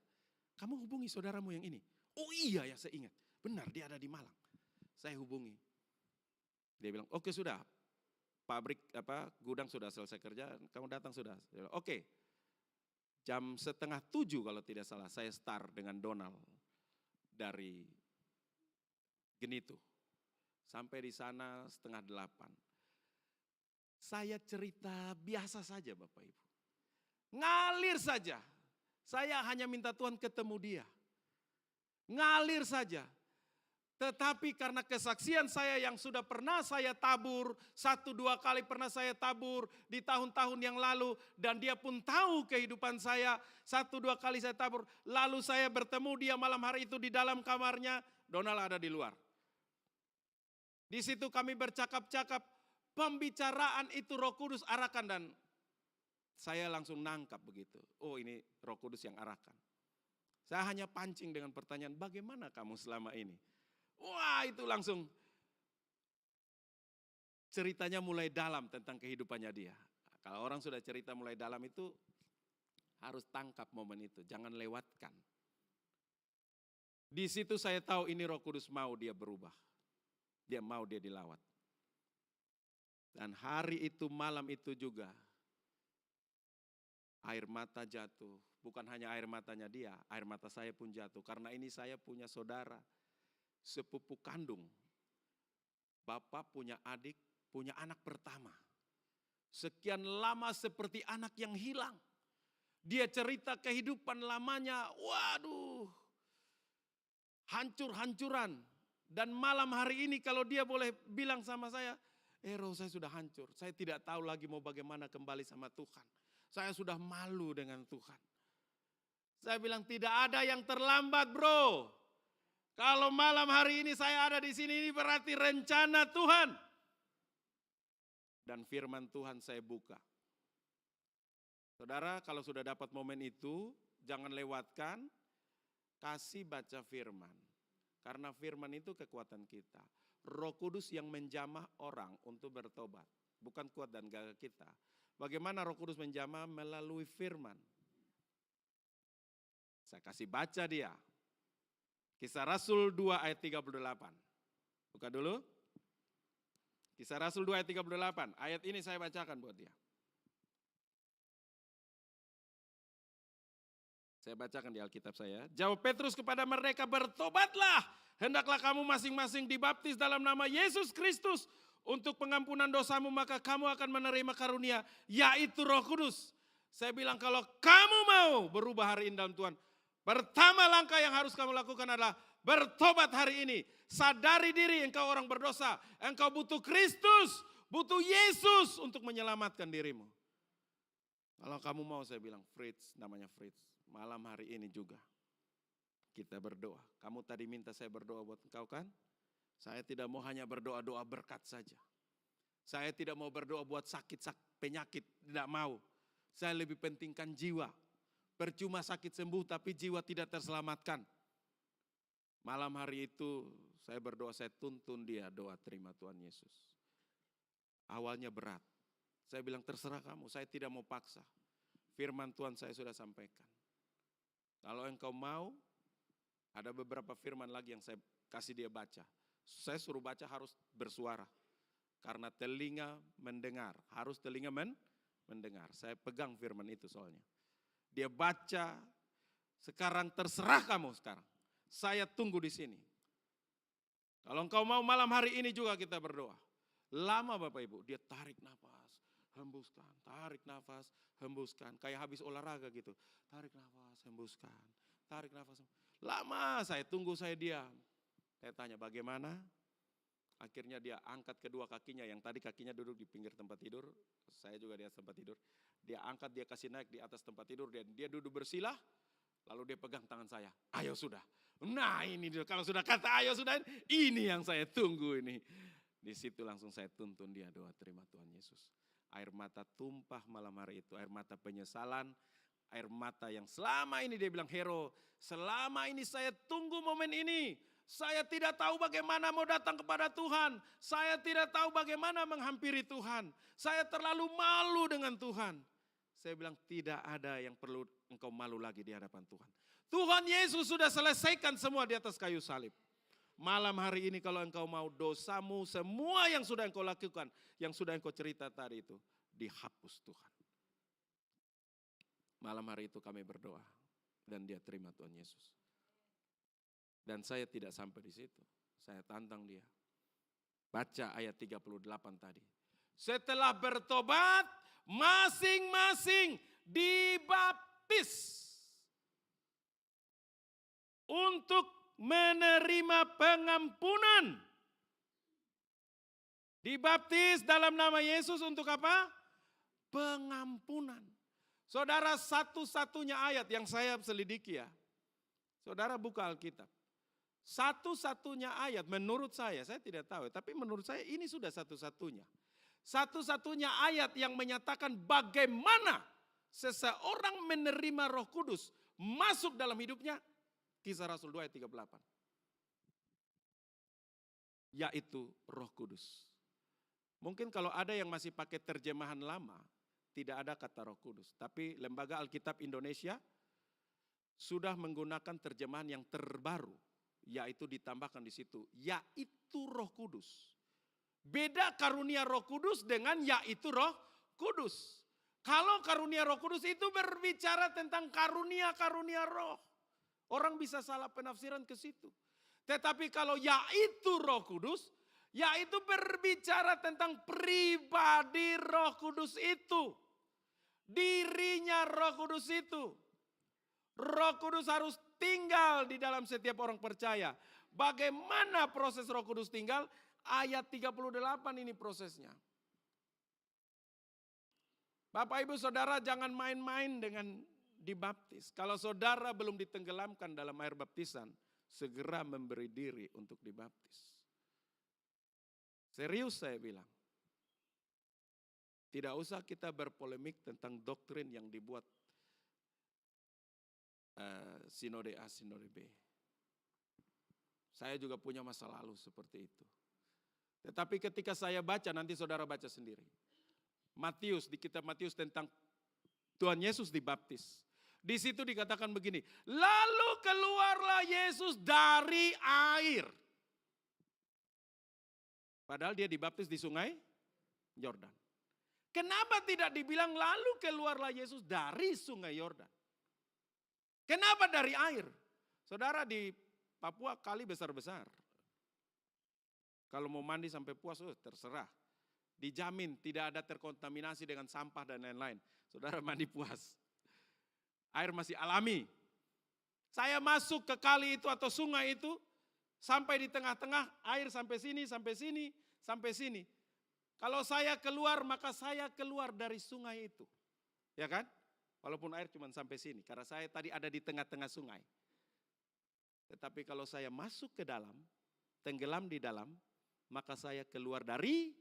Speaker 3: kamu hubungi saudaramu yang ini. Oh iya ya, saya ingat. Benar, dia ada di Malang. Saya hubungi. Dia bilang, oke sudah. Gudang sudah selesai kerja, kamu datang sudah. Dia bilang, oke. Jam 6:30 kalau tidak salah, saya start dengan Donald dari Genitu. Sampai di sana 7:30. Saya cerita biasa saja Bapak Ibu. Ngalir saja. Saya hanya minta Tuhan ketemu dia. Ngalir saja. Tetapi karena kesaksian saya yang sudah pernah saya tabur, 1-2 kali pernah saya tabur di tahun-tahun yang lalu. Dan dia pun tahu kehidupan saya, 1-2 kali saya tabur. Lalu saya bertemu dia malam hari itu di dalam kamarnya, Donald ada di luar. Di situ kami bercakap-cakap, pembicaraan itu Roh Kudus arahkan dan saya langsung nangkap begitu. Oh ini Roh Kudus yang arahkan. Saya hanya pancing dengan pertanyaan, bagaimana kamu selama ini? Wah itu langsung ceritanya mulai dalam tentang kehidupannya dia. Kalau orang sudah cerita mulai dalam itu harus tangkap momen itu, jangan lewatkan. Di situ saya tahu ini Roh Kudus mau dia berubah. Dia mau dia dilawat. Dan hari itu, malam itu juga, air mata jatuh. Bukan hanya air matanya dia, air mata saya pun jatuh. Karena ini saya punya saudara, sepupu kandung. Bapak punya adik, punya anak pertama. Sekian lama seperti anak yang hilang. Dia cerita kehidupan lamanya, waduh, hancur-hancuran. Dan malam hari ini kalau dia boleh bilang sama saya, Roh saya sudah hancur, saya tidak tahu lagi mau bagaimana kembali sama Tuhan. Saya sudah malu dengan Tuhan. Saya bilang tidak ada yang terlambat bro. Kalau malam hari ini saya ada di sini ini berarti rencana Tuhan. Dan firman Tuhan saya buka. Saudara kalau sudah dapat momen itu jangan lewatkan, kasih baca firman. Karena firman itu kekuatan kita. Roh Kudus yang menjamah orang untuk bertobat. Bukan kuat dan gagah kita. Bagaimana Roh Kudus menjamah? Melalui firman. Saya kasih baca dia. Kisah Rasul 2 ayat 38. Buka dulu. Kisah Rasul 2 ayat 38. Ayat ini saya bacakan buat dia. Saya bacakan di Alkitab saya. Jawab Petrus kepada mereka, bertobatlah. Hendaklah kamu masing-masing dibaptis dalam nama Yesus Kristus untuk pengampunan dosamu, maka kamu akan menerima karunia, yaitu Roh Kudus. Saya bilang kalau kamu mau berubah hari ini dalam Tuhan, pertama langkah yang harus kamu lakukan adalah bertobat hari ini. Sadari diri engkau orang berdosa, engkau butuh Kristus, butuh Yesus untuk menyelamatkan dirimu. Kalau kamu mau, saya bilang, Fritz, namanya Fritz, malam hari ini juga kita berdoa. Kamu tadi minta saya berdoa buat engkau kan? Saya tidak mau hanya berdoa-doa berkat saja. Saya tidak mau berdoa buat penyakit, tidak mau. Saya lebih pentingkan jiwa. Percuma sakit sembuh tapi jiwa tidak terselamatkan. Malam hari itu saya berdoa, saya tuntun dia doa terima Tuhan Yesus. Awalnya berat. Saya bilang terserah kamu, saya tidak mau paksa. Firman Tuhan saya sudah sampaikan. Kalau engkau mau, ada beberapa firman lagi yang saya kasih dia baca. Saya suruh baca harus bersuara. Karena telinga mendengar, harus telinga mendengar. Saya pegang firman itu soalnya. Dia baca, sekarang terserah kamu sekarang. Saya tunggu di sini. Kalau engkau mau malam hari ini juga kita berdoa. Lama Bapak Ibu, dia tarik nafas, hembuskan, tarik nafas, hembuskan. Kayak habis olahraga gitu. Tarik nafas, hembuskan, tarik nafas. Lama saya tunggu, saya diam. Saya tanya bagaimana? Akhirnya dia angkat kedua kakinya, yang tadi kakinya duduk di pinggir tempat tidur. Saya juga di atas tempat tidur. Dia angkat, dia kasih naik di atas tempat tidur. Dia duduk bersilah, lalu dia pegang tangan saya. Ayo sudah. Nah ini dia, kalau sudah kata ayo sudah, ini yang saya tunggu ini. Di situ langsung saya tuntun dia doa terima Tuhan Yesus. Air mata tumpah malam hari itu, air mata penyesalan, air mata yang selama ini dia bilang, Hero, selama ini saya tunggu momen ini. Saya tidak tahu bagaimana mau datang kepada Tuhan. Saya tidak tahu bagaimana menghampiri Tuhan. Saya terlalu malu dengan Tuhan. Saya bilang tidak ada yang perlu engkau malu lagi di hadapan Tuhan. Tuhan Yesus sudah selesaikan semua di atas kayu salib. Malam hari ini kalau engkau mau dosamu, semua yang sudah engkau lakukan, yang sudah engkau cerita tadi itu, dihapus Tuhan. Malam hari itu kami berdoa dan dia terima Tuhan Yesus. Dan saya tidak sampai di situ. Saya tantang dia. Baca ayat 38 tadi. Setelah bertobat, masing-masing dibaptis untuk menerima pengampunan. Dibaptis dalam nama Yesus untuk apa? Pengampunan. Saudara, satu-satunya ayat yang saya selidiki ya. Saudara buka Alkitab. Satu-satunya ayat menurut saya tidak tahu. Tapi menurut saya ini sudah satu-satunya. Satu-satunya ayat yang menyatakan bagaimana seseorang menerima Roh Kudus masuk dalam hidupnya. Kisah Rasul 2 ayat 38. Yaitu Roh Kudus. Mungkin kalau ada yang masih pakai terjemahan lama, tidak ada kata Roh Kudus. Tapi Lembaga Alkitab Indonesia sudah menggunakan terjemahan yang terbaru, yaitu ditambahkan di situ, yaitu Roh Kudus. Beda karunia Roh Kudus dengan yaitu Roh Kudus. Kalau karunia Roh Kudus itu berbicara tentang karunia-karunia Roh. Orang bisa salah penafsiran ke situ. Tetapi kalau yaitu Roh Kudus, yaitu berbicara tentang pribadi Roh Kudus itu. Dirinya Roh Kudus itu. Roh Kudus harus tinggal di dalam setiap orang percaya. Bagaimana proses Roh Kudus tinggal? Ayat 38 ini prosesnya. Bapak Ibu Saudara jangan main-main dengan dibaptis. Kalau saudara belum ditenggelamkan dalam air baptisan, segera memberi diri untuk dibaptis. Serius saya bilang. Tidak usah kita berpolemik tentang doktrin yang dibuat sinode A, sinode B. Saya juga punya masa lalu seperti itu. Tetapi ketika saya baca, nanti saudara baca sendiri. Matius, di kitab Matius tentang Tuhan Yesus dibaptis. Di situ dikatakan begini, lalu keluarlah Yesus dari air. Padahal dia dibaptis di sungai Yordan. Kenapa tidak dibilang lalu keluarlah Yesus dari sungai Yordan? Kenapa dari air? Saudara, di Papua kali besar-besar. Kalau mau mandi sampai puas, terserah. Dijamin tidak ada terkontaminasi dengan sampah dan lain-lain. Saudara mandi puas. Air masih alami. Saya masuk ke kali itu atau sungai itu, sampai di tengah-tengah, air sampai sini, sampai sini, sampai sini. Kalau saya keluar, maka saya keluar dari sungai itu. Ya kan? Walaupun air cuma sampai sini, karena saya tadi ada di tengah-tengah sungai. Tetapi kalau saya masuk ke dalam, tenggelam di dalam, maka saya keluar dari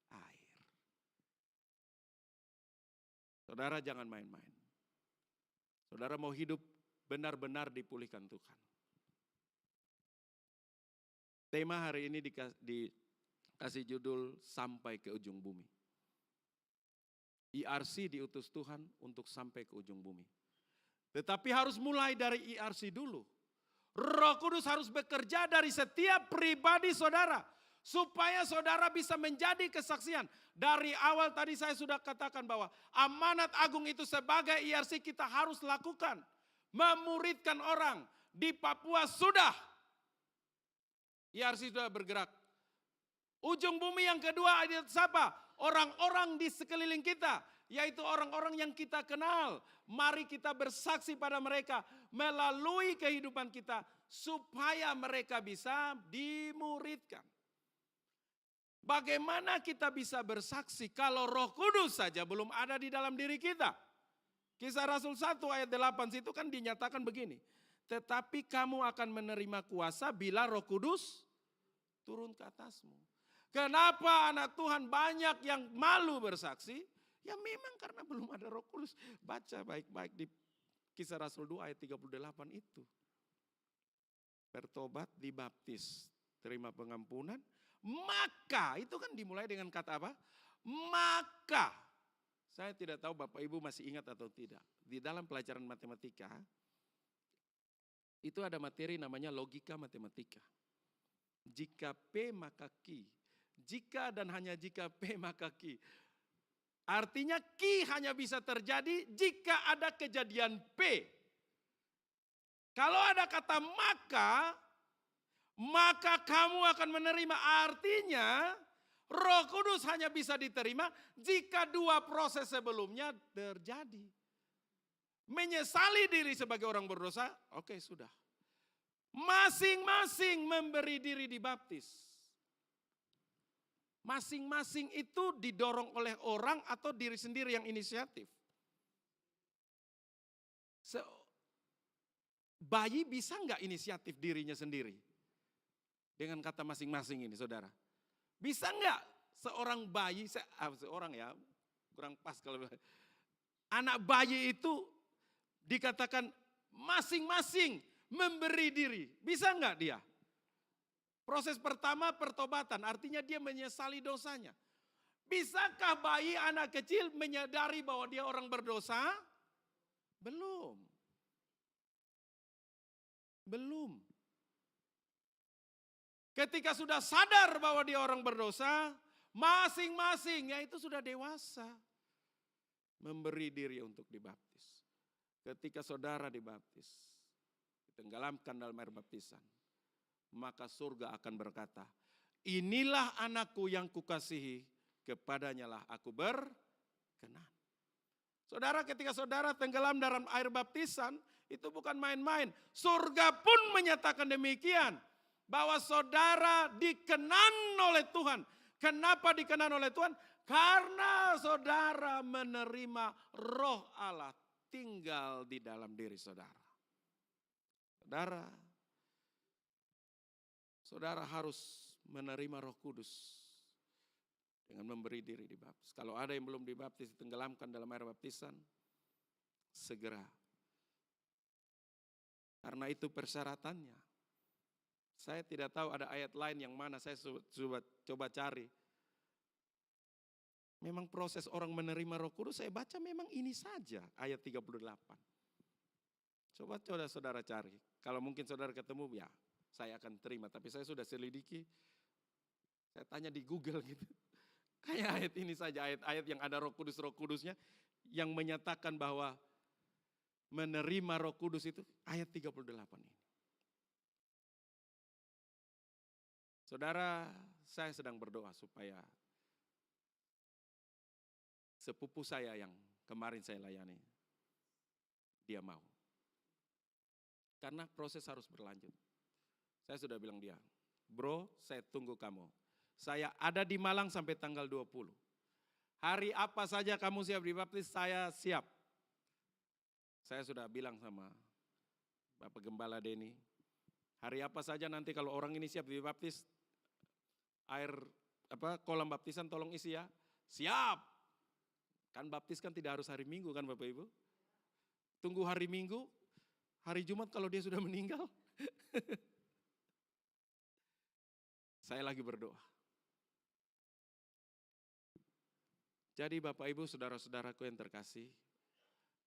Speaker 3: air. Saudara jangan main-main. Saudara mau hidup benar-benar dipulihkan Tuhan. Tema hari ini dikasih judul Sampai ke Ujung Bumi. IRC diutus Tuhan untuk sampai ke ujung bumi. Tetapi harus mulai dari IRC dulu. Roh Kudus harus bekerja dari setiap pribadi saudara. Supaya saudara bisa menjadi kesaksian. Dari awal tadi saya sudah katakan bahwa amanat agung itu sebagai IRC kita harus lakukan. Memuridkan orang. Di Papua sudah. IRC sudah bergerak. Ujung bumi yang kedua ada siapa? Orang-orang di sekeliling kita. Yaitu orang-orang yang kita kenal. Mari kita bersaksi pada mereka. Melalui kehidupan kita. Supaya mereka bisa dimuridkan. Bagaimana kita bisa bersaksi kalau Roh Kudus saja belum ada di dalam diri kita? Kisah Rasul 1 ayat 8 situ kan dinyatakan begini. Tetapi kamu akan menerima kuasa bila Roh Kudus turun ke atasmu. Kenapa anak Tuhan banyak yang malu bersaksi? Ya memang karena belum ada Roh Kudus. Baca baik-baik di Kisah Rasul 2 ayat 38 itu. Bertobat, dibaptis, terima pengampunan. Maka, itu kan dimulai dengan kata apa? Maka. Saya tidak tahu Bapak Ibu masih ingat atau tidak. Di dalam pelajaran matematika, itu ada materi namanya logika matematika. Jika P maka Q. Jika dan hanya jika P maka Q. Artinya Q hanya bisa terjadi jika ada kejadian P. Kalau ada kata maka kamu akan menerima. Artinya Roh Kudus hanya bisa diterima jika dua proses sebelumnya terjadi. Menyesali diri sebagai orang berdosa, oke sudah. Masing-masing memberi diri dibaptis. Masing-masing itu didorong oleh orang atau diri sendiri yang inisiatif. Bayi bisa nggak inisiatif dirinya sendiri? Dengan kata masing-masing ini saudara. Bisa nggak seorang bayi, seorang ya kurang pas kalau anak bayi itu dikatakan masing-masing memberi diri. Bisa nggak dia? Proses pertama pertobatan, artinya dia menyesali dosanya. Bisakah bayi anak kecil menyadari bahwa dia orang berdosa? Belum. Belum. Ketika sudah sadar bahwa dia orang berdosa, masing-masing yaitu sudah dewasa. Memberi diri untuk dibaptis. Ketika saudara dibaptis, ditenggelamkan dalam air baptisan, maka surga akan berkata, inilah anakku yang kukasihi, kepadanya lah aku berkenan. Saudara, ketika saudara tenggelam dalam air baptisan, itu bukan main-main. Surga pun menyatakan demikian. Bahwa saudara dikenan oleh Tuhan. Kenapa dikenan oleh Tuhan? Karena saudara menerima Roh Allah tinggal di dalam diri saudara. Saudara harus menerima Roh Kudus dengan memberi diri dibaptis. Kalau ada yang belum dibaptis, ditenggelamkan dalam air baptisan, segera. Karena itu persyaratannya. Saya tidak tahu ada ayat lain yang mana saya coba cari. Memang proses orang menerima Roh Kudus saya baca memang ini saja ayat 38. Coba saudara cari. Kalau mungkin saudara ketemu ya saya akan terima. Tapi saya sudah selidiki. Saya tanya di Google gitu. Kayak ayat ini saja ayat-ayat yang ada Roh Kudusnya. Yang menyatakan bahwa menerima Roh Kudus itu ayat 38 ini. Saudara, saya sedang berdoa supaya sepupu saya yang kemarin saya layani, dia mau. Karena proses harus berlanjut. Saya sudah bilang dia, bro, saya tunggu kamu. Saya ada di Malang sampai tanggal 20. Hari apa saja kamu siap dibaptis, saya siap. Saya sudah bilang sama Bapak Gembala Denny, hari apa saja nanti kalau orang ini siap dibaptis, air kolam baptisan tolong isi ya. Siap. Kan baptis kan tidak harus hari Minggu kan Bapak Ibu. Tunggu hari Minggu, hari Jumat kalau dia sudah meninggal. Saya lagi berdoa. Jadi Bapak Ibu, saudara-saudaraku yang terkasih,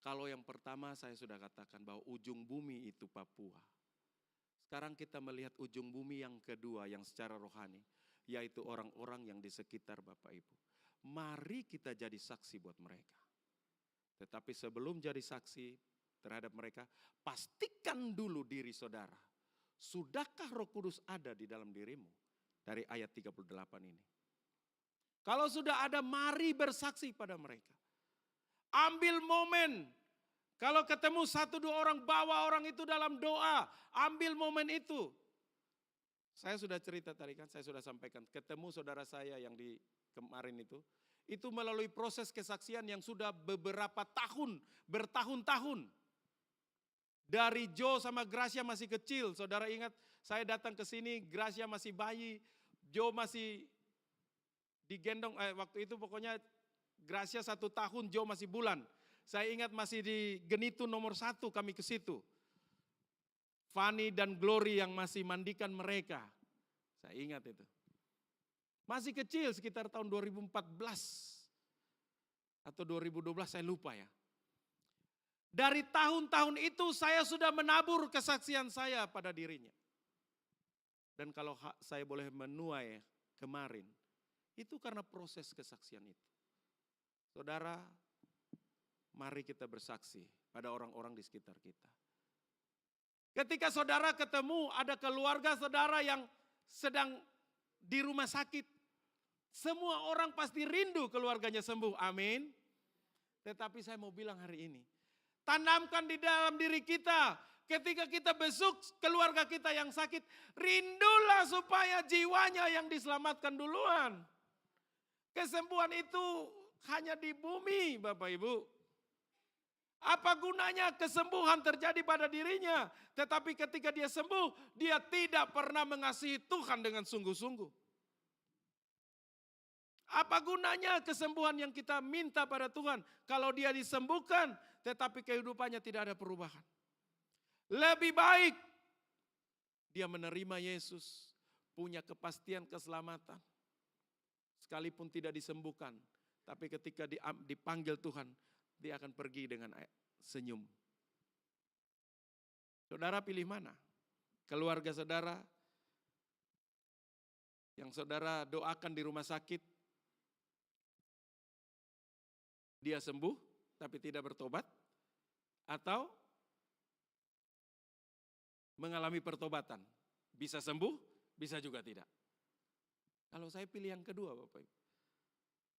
Speaker 3: kalau yang pertama saya sudah katakan bahwa ujung bumi itu Papua. Sekarang kita melihat ujung bumi yang kedua yang secara rohani, yaitu orang-orang yang di sekitar Bapak Ibu. Mari kita jadi saksi buat mereka. Tetapi sebelum jadi saksi terhadap mereka, pastikan dulu diri saudara. Sudahkah Roh Kudus ada di dalam dirimu? Dari ayat 38 ini. Kalau sudah ada, mari bersaksi pada mereka. Ambil momen. Kalau ketemu 1-2 orang, bawa orang itu dalam doa. Ambil momen itu. Saya sudah cerita tadi kan, saya sudah sampaikan. Ketemu saudara saya yang di kemarin itu melalui proses kesaksian yang sudah beberapa tahun, bertahun-tahun. Dari Joe sama Gracia masih kecil, saudara ingat saya datang ke sini, Gracia masih bayi, Joe masih digendong, waktu itu pokoknya Gracia 1 tahun, Joe masih bulan. Saya ingat masih di Genitu nomor 1 kami ke situ. Fanny dan Glory yang masih mandikan mereka. Saya ingat itu. Masih kecil sekitar tahun 2014 atau 2012 saya lupa ya. Dari tahun-tahun itu saya sudah menabur kesaksian saya pada dirinya. Dan kalau saya boleh menuai kemarin, itu karena proses kesaksian itu. Saudara, mari kita bersaksi pada orang-orang di sekitar kita. Ketika saudara ketemu ada keluarga saudara yang sedang di rumah sakit, semua orang pasti rindu keluarganya sembuh, amin. Tetapi saya mau bilang hari ini, tanamkan di dalam diri kita, ketika kita besuk keluarga kita yang sakit, rindulah supaya jiwanya yang diselamatkan duluan. Kesembuhan itu hanya di bumi Bapak Ibu. Apa gunanya kesembuhan terjadi pada dirinya, tetapi ketika dia sembuh, dia tidak pernah mengasihi Tuhan dengan sungguh-sungguh. Apa gunanya kesembuhan yang kita minta pada Tuhan kalau dia disembuhkan tetapi kehidupannya tidak ada perubahan. Lebih baik dia menerima Yesus, punya kepastian keselamatan. Sekalipun tidak disembuhkan, tapi ketika dipanggil Tuhan, dia akan pergi dengan senyum. Saudara pilih mana? Keluarga saudara yang saudara doakan di rumah sakit, dia sembuh tapi tidak bertobat, atau mengalami pertobatan, bisa sembuh, bisa juga tidak. Kalau saya pilih yang kedua Bapak Ibu,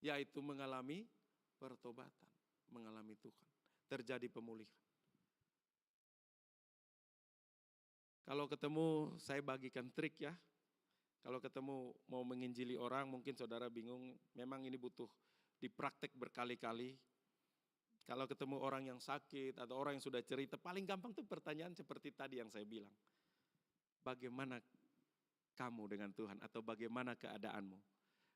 Speaker 3: yaitu mengalami pertobatan, mengalami Tuhan, terjadi pemulihan. Kalau ketemu, saya bagikan trik ya. Kalau ketemu mau menginjili orang, mungkin saudara bingung, memang ini butuh dipraktek berkali-kali. Kalau ketemu orang yang sakit atau orang yang sudah cerita, paling gampang tuh pertanyaan seperti tadi yang saya bilang. Bagaimana kamu dengan Tuhan atau bagaimana keadaanmu?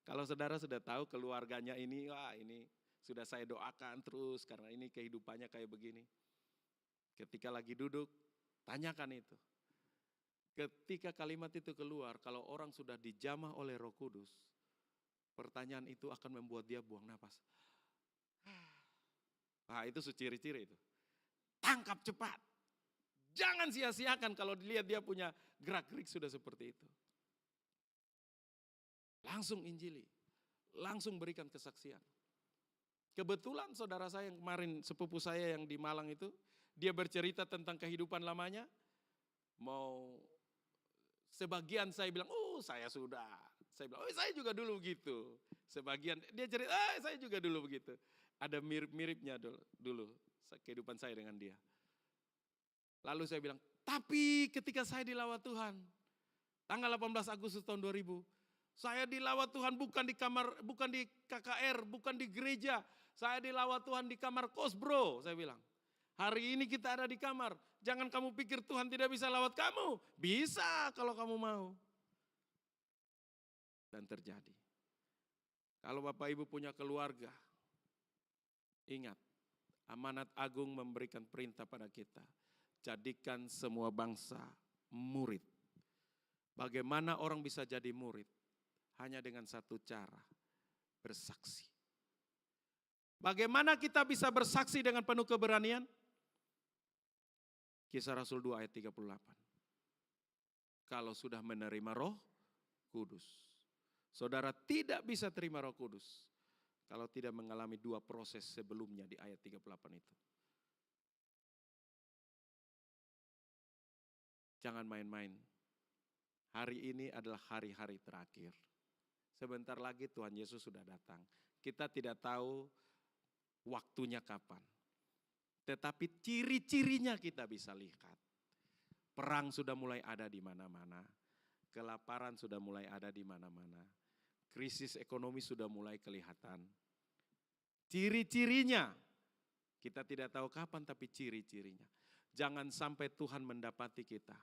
Speaker 3: Kalau saudara sudah tahu keluarganya ini, wah ini sudah saya doakan terus karena ini kehidupannya kayak begini. Ketika lagi duduk, tanyakan itu. Ketika kalimat itu keluar, kalau orang sudah dijamah oleh Roh Kudus, pertanyaan itu akan membuat dia buang napas. Nah itu ciri-ciri itu. Tangkap cepat. Jangan sia-siakan kalau dilihat dia punya gerak-gerik sudah seperti itu. Langsung injili. Langsung berikan kesaksian. Kebetulan saudara saya yang kemarin, sepupu saya yang di Malang itu, Dia bercerita tentang kehidupan lamanya. Mau sebagian saya bilang, oh saya sudah. Saya bilang, oh saya juga dulu begitu. Sebagian dia cerita, saya juga dulu begitu. Ada mirip-miripnya dulu kehidupan saya dengan dia. Lalu saya bilang, tapi ketika saya dilawat Tuhan, tanggal 18 Agustus tahun 2000, saya dilawat Tuhan bukan di kamar, bukan di KKR, bukan di gereja. Saya dilawat Tuhan di kamar kos bro, saya bilang. Hari ini kita ada di kamar, jangan kamu pikir Tuhan tidak bisa lawat kamu. Bisa kalau kamu mau. Dan terjadi. Kalau Bapak Ibu punya keluarga, ingat, amanat agung memberikan perintah pada kita. Jadikan semua bangsa murid. Bagaimana orang bisa jadi murid? Hanya dengan satu cara, bersaksi. Bagaimana kita bisa bersaksi dengan penuh keberanian? Kisah Rasul 2 ayat 38. Kalau sudah menerima Roh Kudus. Saudara tidak bisa terima Roh Kudus kalau tidak mengalami dua proses sebelumnya di ayat 38 itu. Jangan main-main. Hari ini adalah hari-hari terakhir. Sebentar lagi Tuhan Yesus sudah datang. Kita tidak tahu waktunya kapan. Tetapi ciri-cirinya kita bisa lihat. Perang sudah mulai ada di mana-mana. Kelaparan sudah mulai ada di mana-mana. Krisis ekonomi sudah mulai kelihatan. Ciri-cirinya. Kita tidak tahu kapan tapi ciri-cirinya. Jangan sampai Tuhan mendapati kita.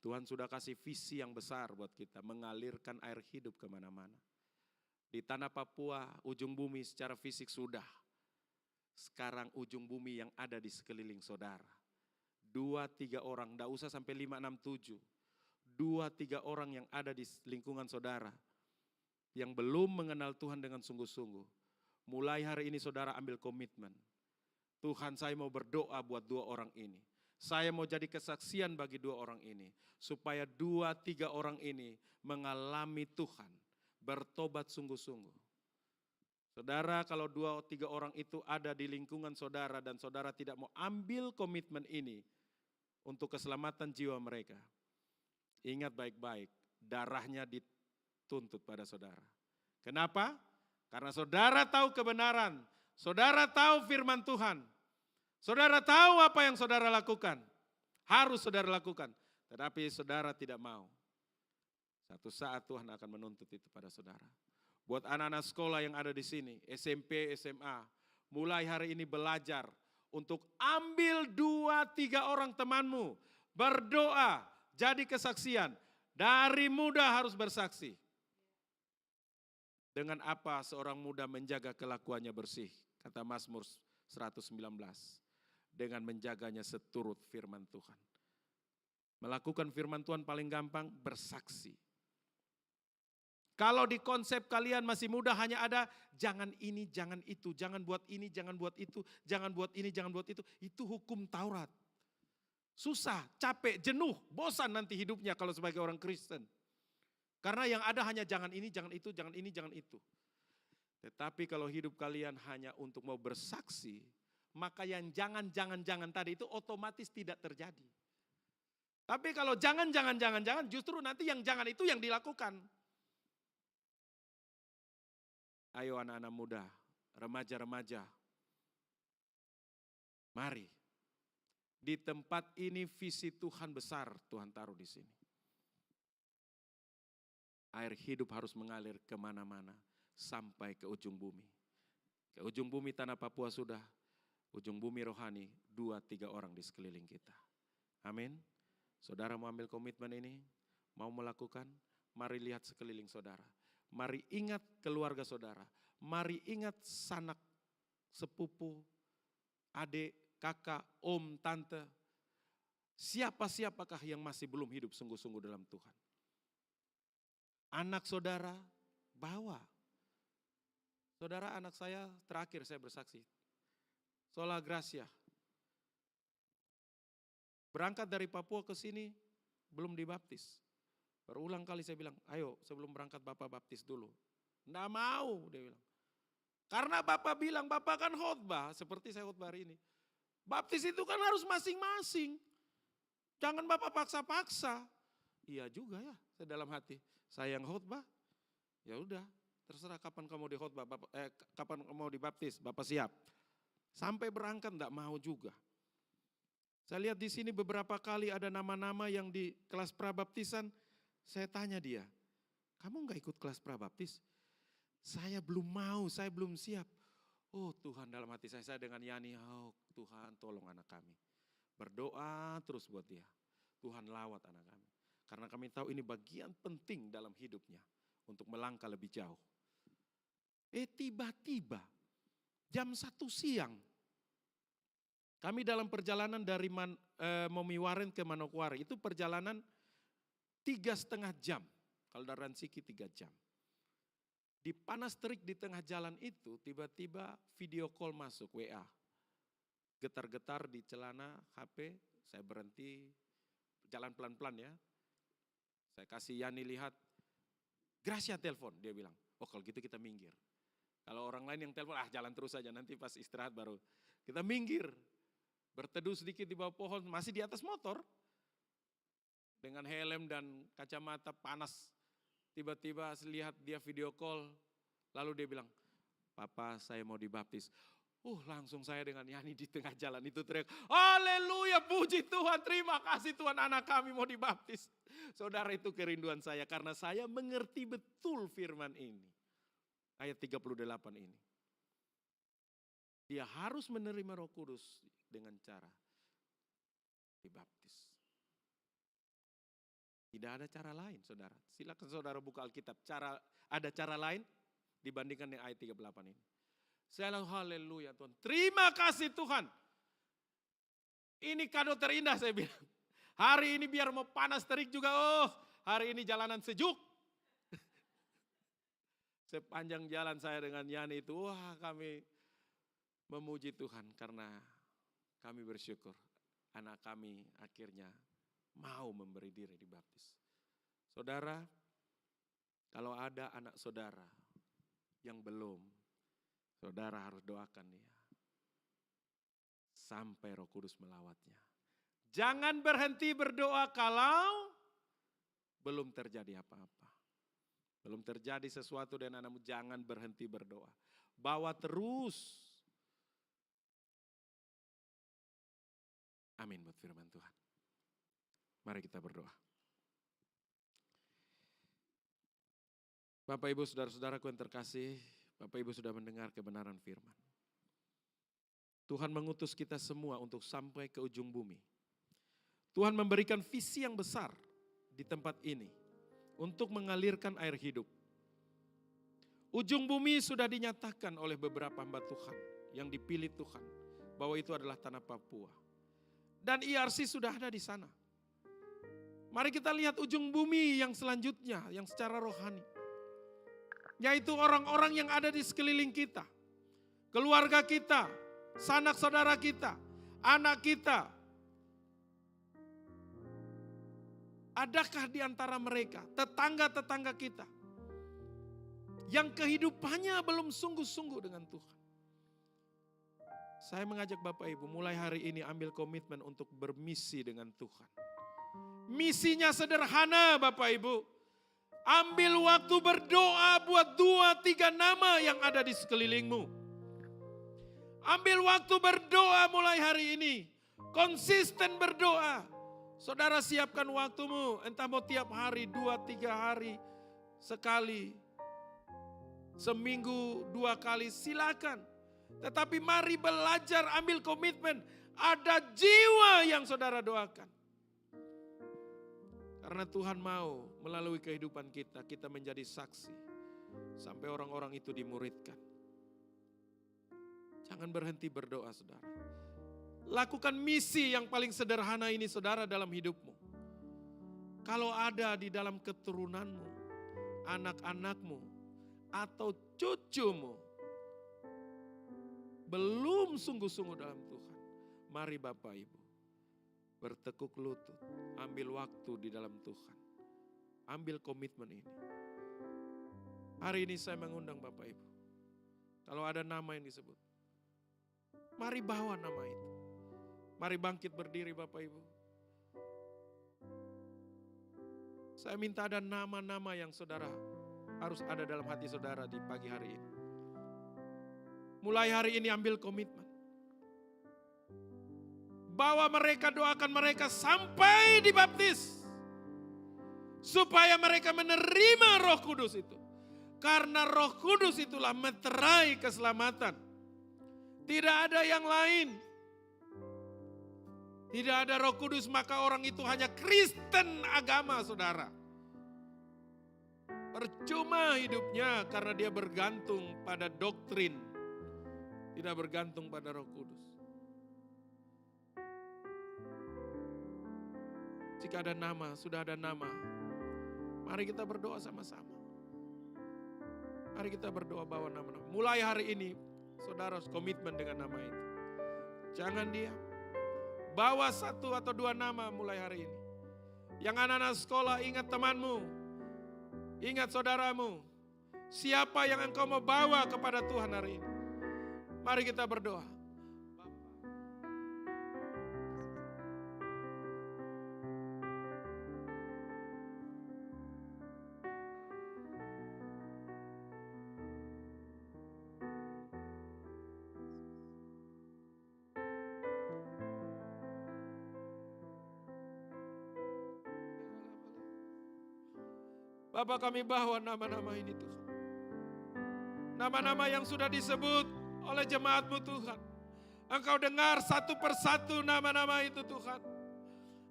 Speaker 3: Tuhan sudah kasih visi yang besar buat kita, mengalirkan air hidup kemana-mana. Di tanah Papua, ujung bumi secara fisik sudah. Sekarang ujung bumi yang ada di sekeliling saudara. 2-3 orang, tidak usah sampai 5-6-7. 2-3 orang yang ada di lingkungan saudara. Yang belum mengenal Tuhan dengan sungguh-sungguh. Mulai hari ini saudara ambil komitmen. Tuhan, saya mau berdoa buat 2 orang ini. Saya mau jadi kesaksian bagi 2 orang ini. Supaya 2-3 orang ini mengalami Tuhan. Bertobat sungguh-sungguh. Saudara, kalau 2-3 orang itu ada di lingkungan saudara dan saudara tidak mau ambil komitmen ini untuk keselamatan jiwa mereka. Ingat baik-baik, darahnya dituntut pada saudara. Kenapa? Karena saudara tahu kebenaran. Saudara tahu firman Tuhan. Saudara tahu apa yang saudara lakukan. Harus saudara lakukan. Tetapi saudara tidak mau. Satu saat Tuhan akan menuntut itu pada saudara. Buat anak-anak sekolah yang ada di sini, SMP, SMA, mulai hari ini belajar untuk ambil 2-3 orang temanmu. Berdoa, jadi kesaksian. Dari muda harus bersaksi. Dengan apa seorang muda menjaga kelakuannya bersih? Kata Mazmur 119. Dengan menjaganya seturut firman Tuhan. Melakukan firman Tuhan paling gampang bersaksi. Kalau di konsep kalian masih muda hanya ada jangan ini, jangan itu, jangan buat ini, jangan buat itu, jangan buat ini, jangan buat itu. Itu hukum Taurat. Susah, capek, jenuh, bosan nanti hidupnya kalau sebagai orang Kristen. Karena yang ada hanya jangan ini, jangan itu, jangan ini, jangan itu. Tetapi kalau hidup kalian hanya untuk mau bersaksi, maka yang jangan tadi itu otomatis tidak terjadi. Tapi kalau jangan, justru nanti yang jangan itu yang dilakukan. Ayo anak-anak muda, remaja-remaja, mari. Di tempat ini visi Tuhan besar Tuhan taruh di sini. Air hidup harus mengalir kemana-mana sampai ke ujung bumi. Ke ujung bumi tanah Papua sudah, ujung bumi rohani 2-3 orang di sekeliling kita. Amin. Saudara mau ambil komitmen ini, mau melakukan, mari lihat sekeliling saudara. Mari ingat keluarga saudara, mari ingat sanak, sepupu, adik, kakak, om, tante. Siapakah yang masih belum hidup sungguh-sungguh dalam Tuhan? Anak saudara, bawa. Saudara, anak saya terakhir saya bersaksi, Sola Gracia. Berangkat dari Papua ke sini, belum dibaptis. Berulang kali saya bilang, ayo sebelum berangkat Bapak baptis dulu. Nggak mau, dia bilang. Karena Bapak bilang, Bapak kan khotbah, seperti saya khotbah hari ini. Baptis itu kan harus masing-masing. Jangan Bapak paksa-paksa. Iya juga ya, saya dalam hati. Saya yang khotbah, ya udah, terserah kapan kamu dikhotbah, kapan kamu mau dibaptis, Bapak siap. Sampai berangkat enggak mau juga. Saya lihat di sini beberapa kali ada nama-nama yang di kelas prabaptisan, saya tanya dia, kamu enggak ikut kelas prabaptis? Saya belum mau, saya belum siap. Oh Tuhan, dalam hati saya dengan Yani, oh Tuhan tolong anak kami. Berdoa terus buat dia. Tuhan lawat anak kami. Karena kami tahu ini bagian penting dalam hidupnya untuk melangkah lebih jauh. Tiba-tiba jam 1 siang kami dalam perjalanan dari Momiwaren ke Manokwari. Itu perjalanan 3,5 jam. Kalau dari Ransiki 3 jam. Di panas terik di tengah jalan itu tiba-tiba video call masuk WA. Getar-getar di celana HP, saya berhenti, jalan pelan-pelan ya. Saya kasih Yani lihat, Gracia telepon, dia bilang, oh kalau gitu kita minggir. Kalau orang lain yang telepon, jalan terus aja, nanti pas istirahat baru. Kita minggir, berteduh sedikit di bawah pohon, masih di atas motor. Dengan helm dan kacamata panas. Tiba-tiba lihat dia video call, lalu dia bilang, Papa saya mau dibaptis. Langsung saya dengan Yani di tengah jalan itu teriak, haleluya, puji Tuhan, terima kasih Tuhan, anak kami mau dibaptis. Saudara, itu kerinduan saya karena saya mengerti betul firman ini. Ayat 38 ini. Dia harus menerima Roh Kudus dengan cara dibaptis. Tidak ada cara lain, saudara. Silakan saudara buka Alkitab. Ada cara lain dibandingkan dengan ayat 38 ini. Saya bilang, haleluya Tuhan. Terima kasih Tuhan. Ini kado terindah saya bilang. Hari ini biar mau panas terik juga, hari ini jalanan sejuk. Sepanjang jalan saya dengan Yani itu, kami memuji Tuhan karena kami bersyukur. Anak kami akhirnya mau memberi diri dibaptis. Saudara, kalau ada anak saudara yang belum, saudara harus doakan dia. Sampai Roh Kudus melawatnya. Jangan berhenti berdoa kalau belum terjadi apa-apa. Belum terjadi sesuatu dengan anakmu, jangan berhenti berdoa. Bawa terus. Amin buat firman Tuhan. Mari kita berdoa. Bapak Ibu saudara-saudaraku yang terkasih, Bapak Ibu sudah mendengar kebenaran firman. Tuhan mengutus kita semua untuk sampai ke ujung bumi. Tuhan memberikan visi yang besar di tempat ini untuk mengalirkan air hidup. Ujung bumi sudah dinyatakan oleh beberapa hamba Tuhan yang dipilih Tuhan bahwa itu adalah tanah Papua. Dan IRC sudah ada di sana. Mari kita lihat ujung bumi yang selanjutnya, yang secara rohani. Yaitu orang-orang yang ada di sekeliling kita. Keluarga kita, sanak saudara kita, anak kita. Adakah di antara mereka, tetangga-tetangga kita, yang kehidupannya belum sungguh-sungguh dengan Tuhan? Saya mengajak Bapak Ibu mulai hari ini ambil komitmen untuk bermisi dengan Tuhan. Misinya sederhana Bapak Ibu. Ambil waktu berdoa buat 2-3 nama yang ada di sekelilingmu. Ambil waktu berdoa mulai hari ini. Konsisten berdoa. Saudara siapkan waktumu, entah mau tiap hari, 2-3 hari, sekali. Seminggu 2 kali, silakan. Tetapi mari belajar, ambil komitmen. Ada jiwa yang saudara doakan. Karena Tuhan mau melalui kehidupan kita, kita menjadi saksi. Sampai orang-orang itu dimuridkan. Jangan berhenti berdoa saudara. Lakukan misi yang paling sederhana ini saudara dalam hidupmu. Kalau ada di dalam keturunanmu, anak-anakmu, atau cucumu, belum sungguh-sungguh dalam Tuhan. Mari Bapak Ibu, bertekuk lutut, ambil waktu di dalam Tuhan. Ambil komitmen ini. Hari ini saya mengundang Bapak Ibu. Kalau ada nama yang disebut, mari bawa nama itu. Mari bangkit berdiri Bapak Ibu. Saya minta ada nama-nama yang saudara harus ada dalam hati saudara di pagi hari ini. Mulai hari ini ambil komitmen. Bawa mereka, doakan mereka sampai dibaptis. Supaya mereka menerima Roh Kudus itu. Karena Roh Kudus itulah meterai keselamatan. Tidak ada yang lain. Tidak ada Roh Kudus maka orang itu hanya Kristen agama saudara. Percuma hidupnya karena dia bergantung pada doktrin. Tidak bergantung pada Roh Kudus. Jika ada nama, sudah ada nama. Mari kita berdoa sama-sama. Mari kita berdoa bawa nama-nama. Mulai hari ini, saudara harus komitmen dengan nama itu. Jangan diam. Bawa 1 atau 2 nama mulai hari ini. Yang anak-anak sekolah, ingat temanmu. Ingat saudaramu. Siapa yang engkau mau bawa kepada Tuhan hari ini. Mari kita berdoa. Bapa, kami bawa nama-nama ini Tuhan. Nama-nama yang sudah disebut oleh jemaat-Mu Tuhan. Engkau dengar satu persatu nama-nama itu Tuhan.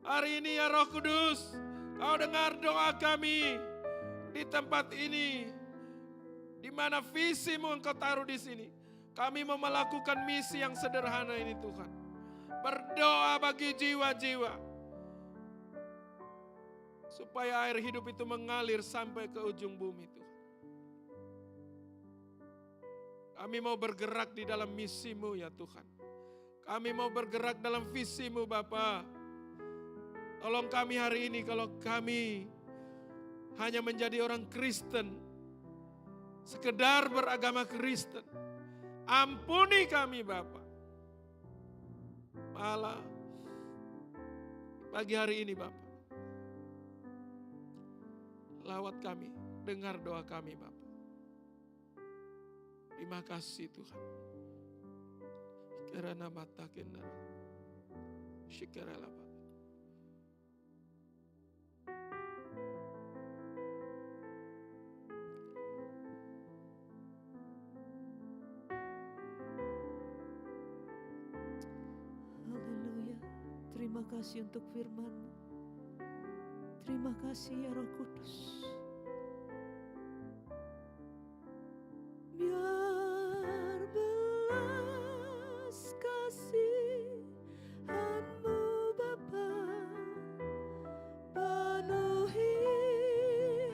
Speaker 3: Hari ini ya Roh Kudus, Kau dengar doa kami di tempat ini. Di mana visi-Mu Engkau taruh di sini. Kami mau melakukan misi yang sederhana ini Tuhan. Berdoa bagi jiwa-jiwa. Supaya air hidup itu mengalir sampai ke ujung bumi Tuhan. Kami mau bergerak di dalam misi-Mu ya Tuhan. Kami mau bergerak dalam visi-Mu Bapa. Tolong kami hari ini kalau kami hanya menjadi orang Kristen. Sekedar beragama Kristen. Ampuni kami Bapa. Malah pagi hari ini Bapa. Lawat kami, dengar doa kami Bapa. Terima kasih Tuhan. Karena mata kena, syikaralah Bapa.
Speaker 2: Haleluya. Terima kasih untuk firman-Mu. Terima kasih ya Roh Kudus. Biar belas kasihan-Mu Bapa penuhi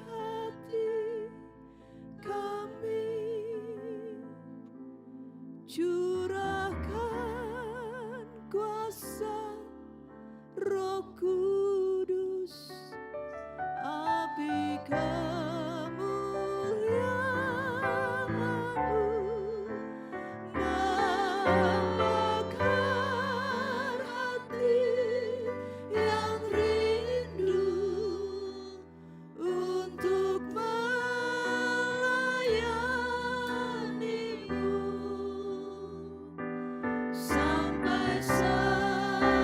Speaker 2: hati kami. Curahkan kuasa Roh Kudus, api kemuliaan-Mu membakar hati yang rindu untuk melayani-Mu sampai seluruh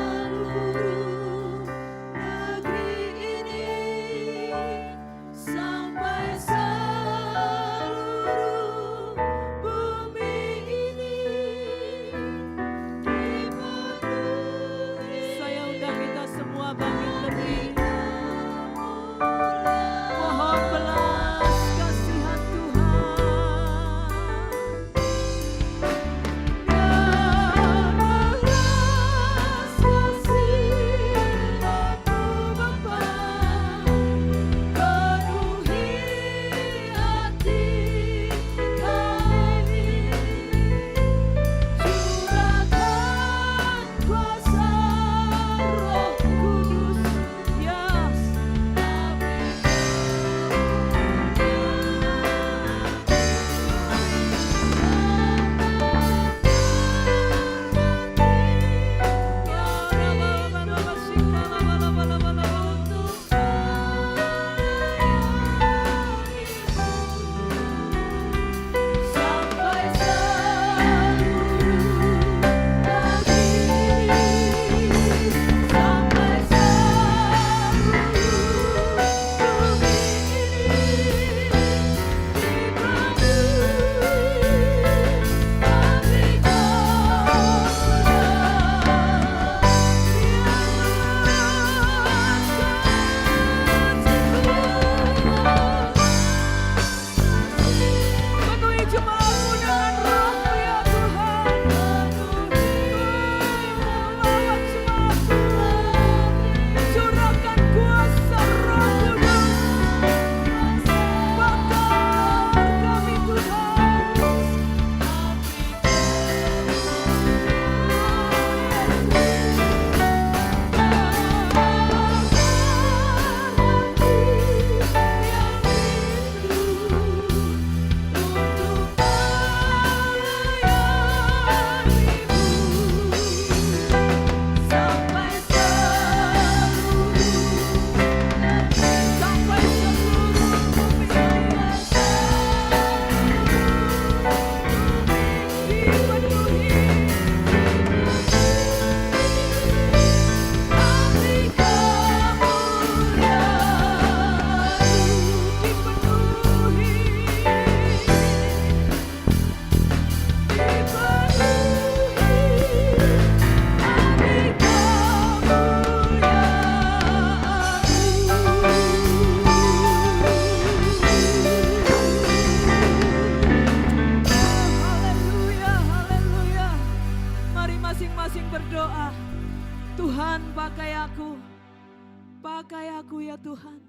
Speaker 1: Pakai aku ya Tuhan.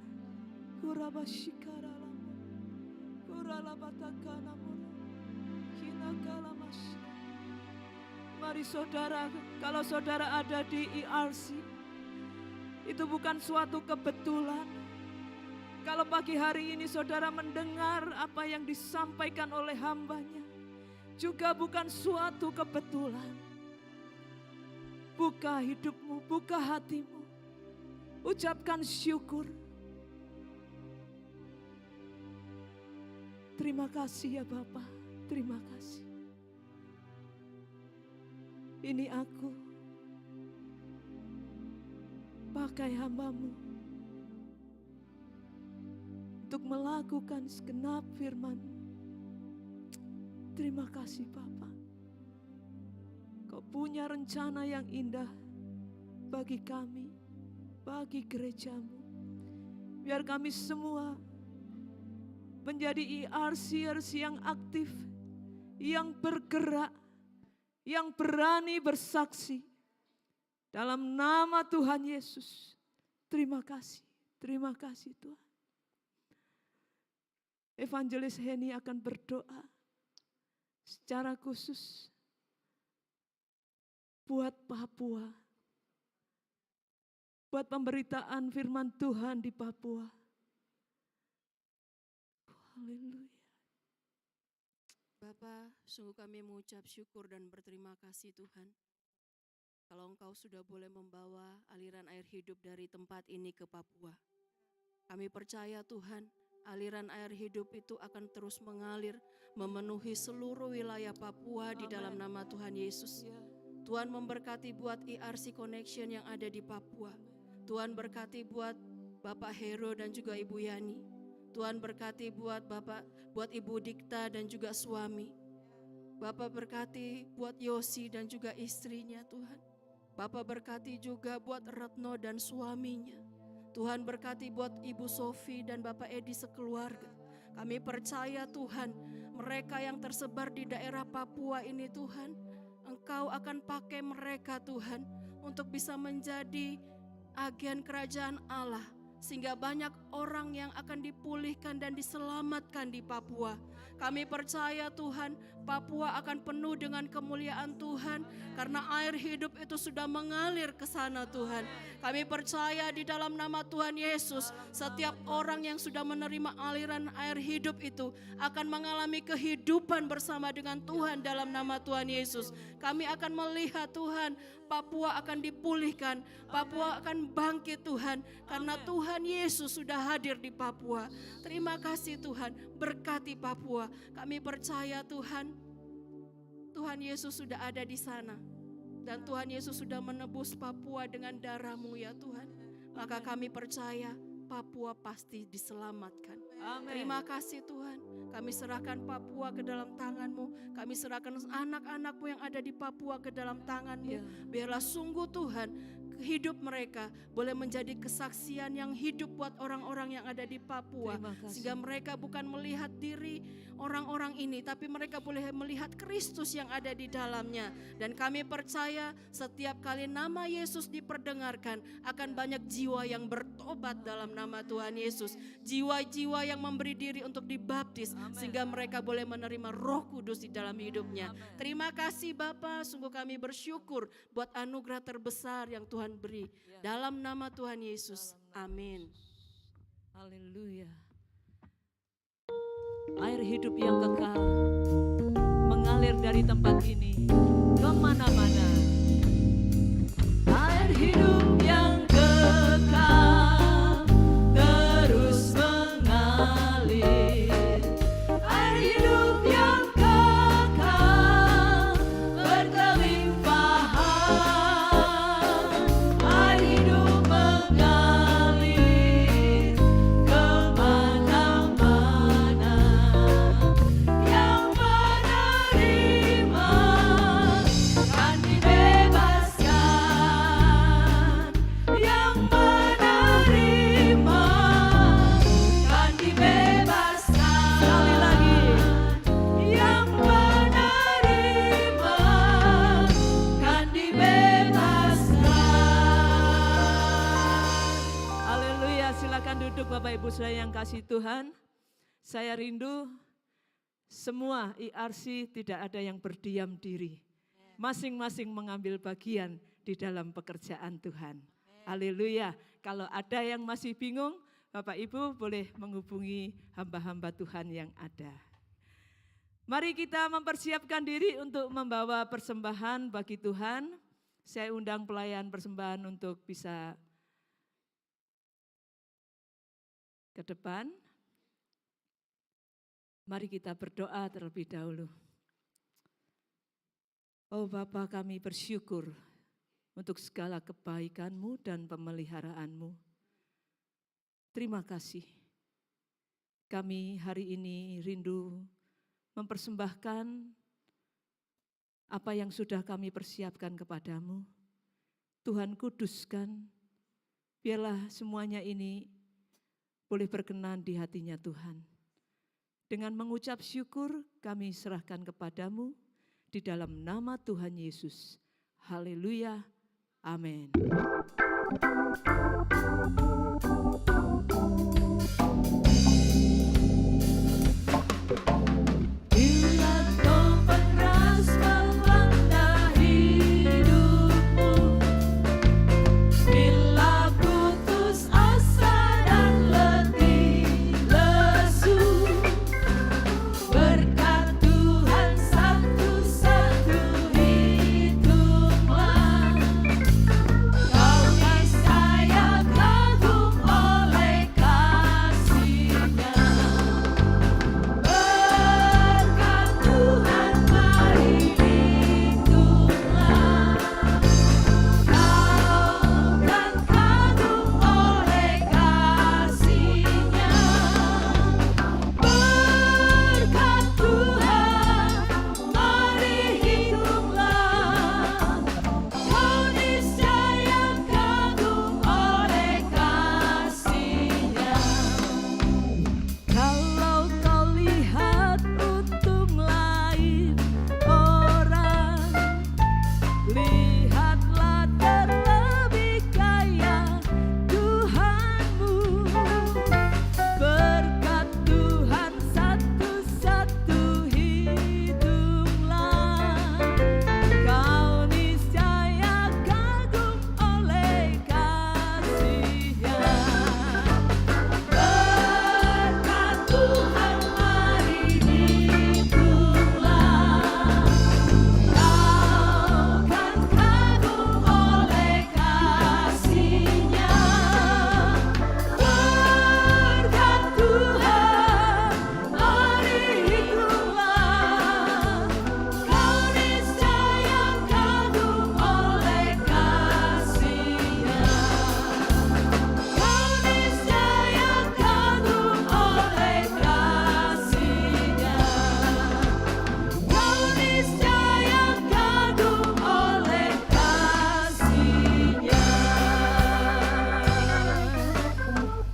Speaker 1: Kurabashikaralamu. Kuralabatakanamu. Kinakalamashi. Mari saudara, kalau saudara ada di ERC, itu bukan suatu kebetulan. Kalau pagi hari ini saudara mendengar apa yang disampaikan oleh hambanya, juga bukan suatu kebetulan. Buka hidupmu, buka hatimu, ucapkan syukur. Terima kasih ya Bapa, terima kasih. Ini aku, pakai hamba-Mu untuk melakukan segenap firman-Mu. Terima kasih Bapa. Kau punya rencana yang indah bagi kami, bagi gereja-Mu. Biar kami semua menjadi ERC yang aktif, yang bergerak, yang berani bersaksi. Dalam nama Tuhan Yesus. Terima kasih Tuhan. Evangelis Heni akan berdoa secara khusus buat Papua. Buat pemberitaan firman Tuhan di Papua. Haleluya.
Speaker 4: Bapa, sungguh kami mengucap syukur dan berterima kasih Tuhan. Kalau Engkau sudah boleh membawa aliran air hidup dari tempat ini ke Papua. Kami percaya Tuhan, aliran air hidup itu akan terus mengalir, memenuhi seluruh wilayah Papua di dalam nama Tuhan Yesus. Tuhan memberkati buat ERC Connection yang ada di Papua. Tuhan berkati buat Bapak Hero dan juga Ibu Yani. Tuhan berkati buat Ibu Dikta dan juga suami. Bapak berkati buat Yosi dan juga istrinya Tuhan. Bapak berkati juga buat Retno dan suaminya. Tuhan berkati buat Ibu Sofi dan Bapak Edi sekeluarga. Kami percaya Tuhan, mereka yang tersebar di daerah Papua ini Tuhan, Engkau akan pakai mereka Tuhan untuk bisa menjadi agen kerajaan Allah. Sehingga banyak orang yang akan dipulihkan dan diselamatkan di Papua. Kami percaya Tuhan, Papua akan penuh dengan kemuliaan Tuhan. Karena air hidup itu sudah mengalir ke sana Tuhan. Kami percaya di dalam nama Tuhan Yesus, setiap orang yang sudah menerima aliran air hidup itu akan mengalami kehidupan bersama dengan Tuhan dalam nama Tuhan Yesus. Kami akan melihat Tuhan, Papua akan dipulihkan, Papua akan bangkit Tuhan, karena Tuhan Yesus sudah hadir di Papua. Terima kasih Tuhan, berkati Papua. Kami percaya Tuhan, Tuhan Yesus sudah ada di sana. Dan Tuhan Yesus sudah menebus Papua dengan darah-Mu ya Tuhan. Maka kami percaya Papua pasti diselamatkan.
Speaker 1: Amen.
Speaker 4: Terima kasih Tuhan. Kami serahkan Papua ke dalam tangan-Mu. Kami serahkan anak-anak-Mu yang ada di Papua ke dalam tangan-Mu. Biarlah sungguh Tuhan, hidup mereka boleh menjadi kesaksian yang hidup buat orang-orang yang ada di Papua. Sehingga mereka bukan melihat diri orang-orang ini, tapi mereka boleh melihat Kristus yang ada di dalamnya. Dan kami percaya setiap kali nama Yesus diperdengarkan, akan banyak jiwa yang bertobat dalam nama Tuhan Yesus. Jiwa-jiwa yang memberi diri untuk dibaptis. Amen. Sehingga mereka boleh menerima Roh Kudus di dalam hidupnya. Amen. Terima kasih Bapa, sungguh kami bersyukur buat anugerah terbesar yang Tuhan beri. Dalam nama Tuhan Yesus. Amin.
Speaker 1: Haleluya. Air hidup yang kekal mengalir dari tempat ini kemana-mana. Air hidup yang kekal terus mengalir. Air hidup yang kekal berkelimpahan. Air hidup mengalir kemana-mana. Yang menerima kan diberi yang kasih Tuhan, saya rindu semua IRC tidak ada yang berdiam diri. Masing-masing mengambil bagian di dalam pekerjaan Tuhan. Haleluya. Kalau ada yang masih bingung, Bapak Ibu boleh menghubungi hamba-hamba Tuhan yang ada. Mari kita mempersiapkan diri untuk membawa persembahan bagi Tuhan. Saya undang pelayan persembahan untuk bisa ke depan. Mari kita berdoa terlebih dahulu. Oh Bapa, kami bersyukur untuk segala kebaikan-Mu dan pemeliharaan-Mu. Terima kasih. Kami hari ini rindu mempersembahkan apa yang sudah kami persiapkan kepadamu. Tuhan kuduskan, biarlah semuanya ini boleh berkenan di hatinya Tuhan. Dengan mengucap syukur kami serahkan kepadamu di dalam nama Tuhan Yesus. Haleluya. Amin. Bila topan keras melanda hidupmu, bila putus asa dan letih lesu, berkat Tuhan satu-satu hitunglah. Kau niscaya kagum oleh kasih-Nya. Berkat Tuhan mari hitunglah. Kau kan kagum oleh kasih-Nya. Berkat Tuhan mari hitunglah. Kau niscaya kagum oleh kasih-Nya. Kalau kau lihat untung lain orang, lihatlah terlebih kaya Tuhanmu. Berkat Tuhan satu-satu hitunglah. Kau niscaya kagum oleh kasih-Nya. Berkat Tuhan mari hitunglah. Kau kan kagum oleh kasih-Nya. Berkat Tuhan mari hitunglah. Kau niscaya kagum oleh kasih-Nya. Kau niscaya kagum oleh kasih-Nya. Kau niscaya kagum oleh kasih-Nya.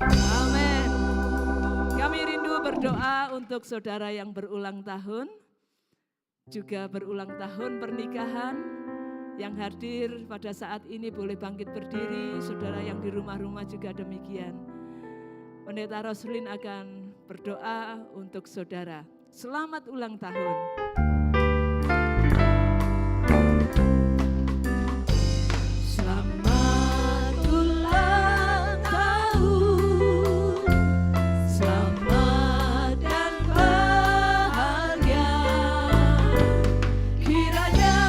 Speaker 1: Amin. Kami rindu berdoa untuk saudara yang berulang tahun, juga berulang tahun pernikahan, yang hadir pada saat ini boleh bangkit berdiri, saudara yang di rumah-rumah juga demikian. Pendeta Roslin akan berdoa untuk saudara. Selamat ulang tahun. Selamat ulang tahun, selamat dan bahagia. Kiranya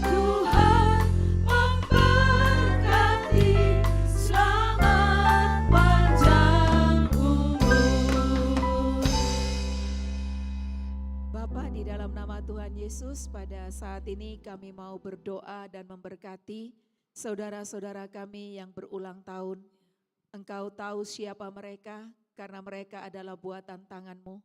Speaker 1: Tuhan memberkati, selamat panjang umur.
Speaker 2: Bapa, di dalam nama Tuhan Yesus, pada saat ini kami mau berdoa dan memberkati saudara-saudara kami yang berulang tahun. Engkau tahu siapa mereka, karena mereka adalah buatan tangan-Mu.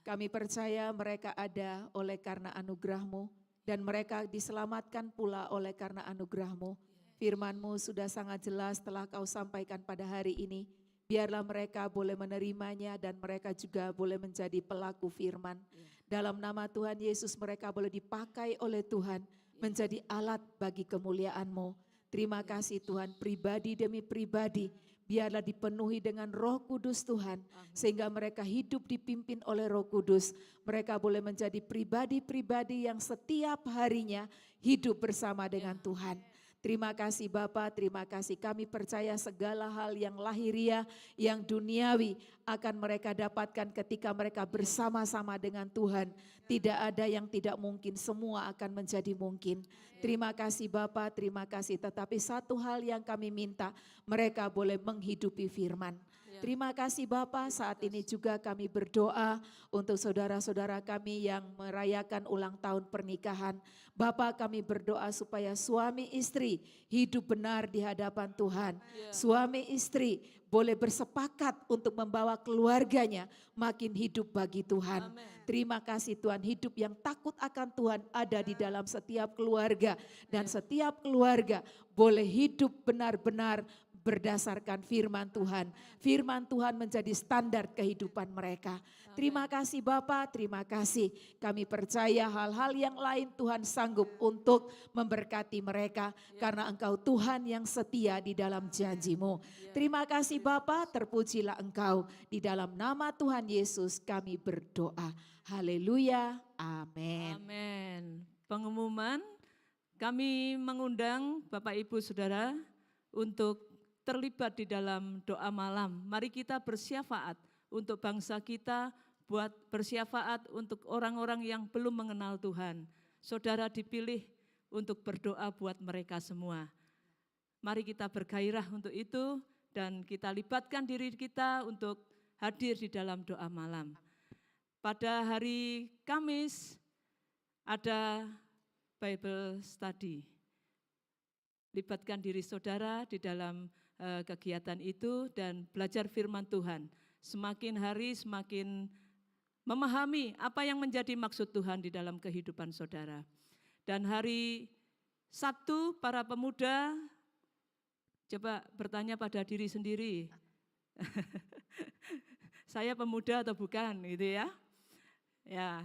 Speaker 2: Kami percaya mereka ada oleh karena anugerah-Mu, dan mereka diselamatkan pula oleh karena anugerah-Mu. Firman-Mu sudah sangat jelas telah Kau sampaikan pada hari ini. Biarlah mereka boleh menerimanya dan mereka juga boleh menjadi pelaku firman. Dalam nama Tuhan Yesus mereka boleh dipakai oleh Tuhan menjadi alat bagi kemuliaan-Mu. Terima kasih Tuhan, pribadi demi pribadi biarlah dipenuhi dengan Roh Kudus Tuhan, sehingga mereka hidup dipimpin oleh Roh Kudus. Mereka boleh menjadi pribadi-pribadi yang setiap harinya hidup bersama dengan Tuhan. Terima kasih Bapa, terima kasih. Kami percaya segala hal yang lahiriah, yang duniawi akan mereka dapatkan ketika mereka bersama-sama dengan Tuhan. Tidak ada yang tidak mungkin, semua akan menjadi mungkin. Terima kasih Bapa, terima kasih. Tetapi satu hal yang kami minta, mereka boleh menghidupi firman. Terima kasih Bapa, saat ini juga kami berdoa untuk saudara-saudara kami yang merayakan ulang tahun pernikahan. Bapa, kami berdoa supaya suami istri hidup benar di hadapan Tuhan. Suami istri boleh bersepakat untuk membawa keluarganya makin hidup bagi Tuhan. Terima kasih Tuhan, hidup yang takut akan Tuhan ada di dalam setiap keluarga. Dan setiap keluarga boleh hidup benar-benar berdasarkan firman Tuhan. Firman Tuhan menjadi standar kehidupan mereka. Terima kasih Bapa, terima kasih. Kami percaya hal-hal yang lain Tuhan sanggup untuk memberkati mereka. Karena Engkau Tuhan yang setia di dalam janji-Mu. Terima kasih Bapa, terpujilah Engkau. Di dalam nama Tuhan Yesus kami berdoa. Haleluya, amin.
Speaker 1: Amin. Pengumuman, kami mengundang Bapak Ibu Saudara untuk terlibat di dalam doa malam. Mari kita bersyafaat untuk bangsa kita, buat bersyafaat untuk orang-orang yang belum mengenal Tuhan. Saudara dipilih untuk berdoa buat mereka semua. Mari kita bergairah untuk itu dan kita libatkan diri kita untuk hadir di dalam doa malam. Pada hari Kamis ada Bible study. Libatkan diri saudara di dalam kegiatan itu dan belajar firman Tuhan. Semakin hari semakin memahami apa yang menjadi maksud Tuhan di dalam kehidupan saudara. Dan hari Sabtu para pemuda, coba bertanya pada diri sendiri. Saya pemuda atau bukan gitu ya. Ya,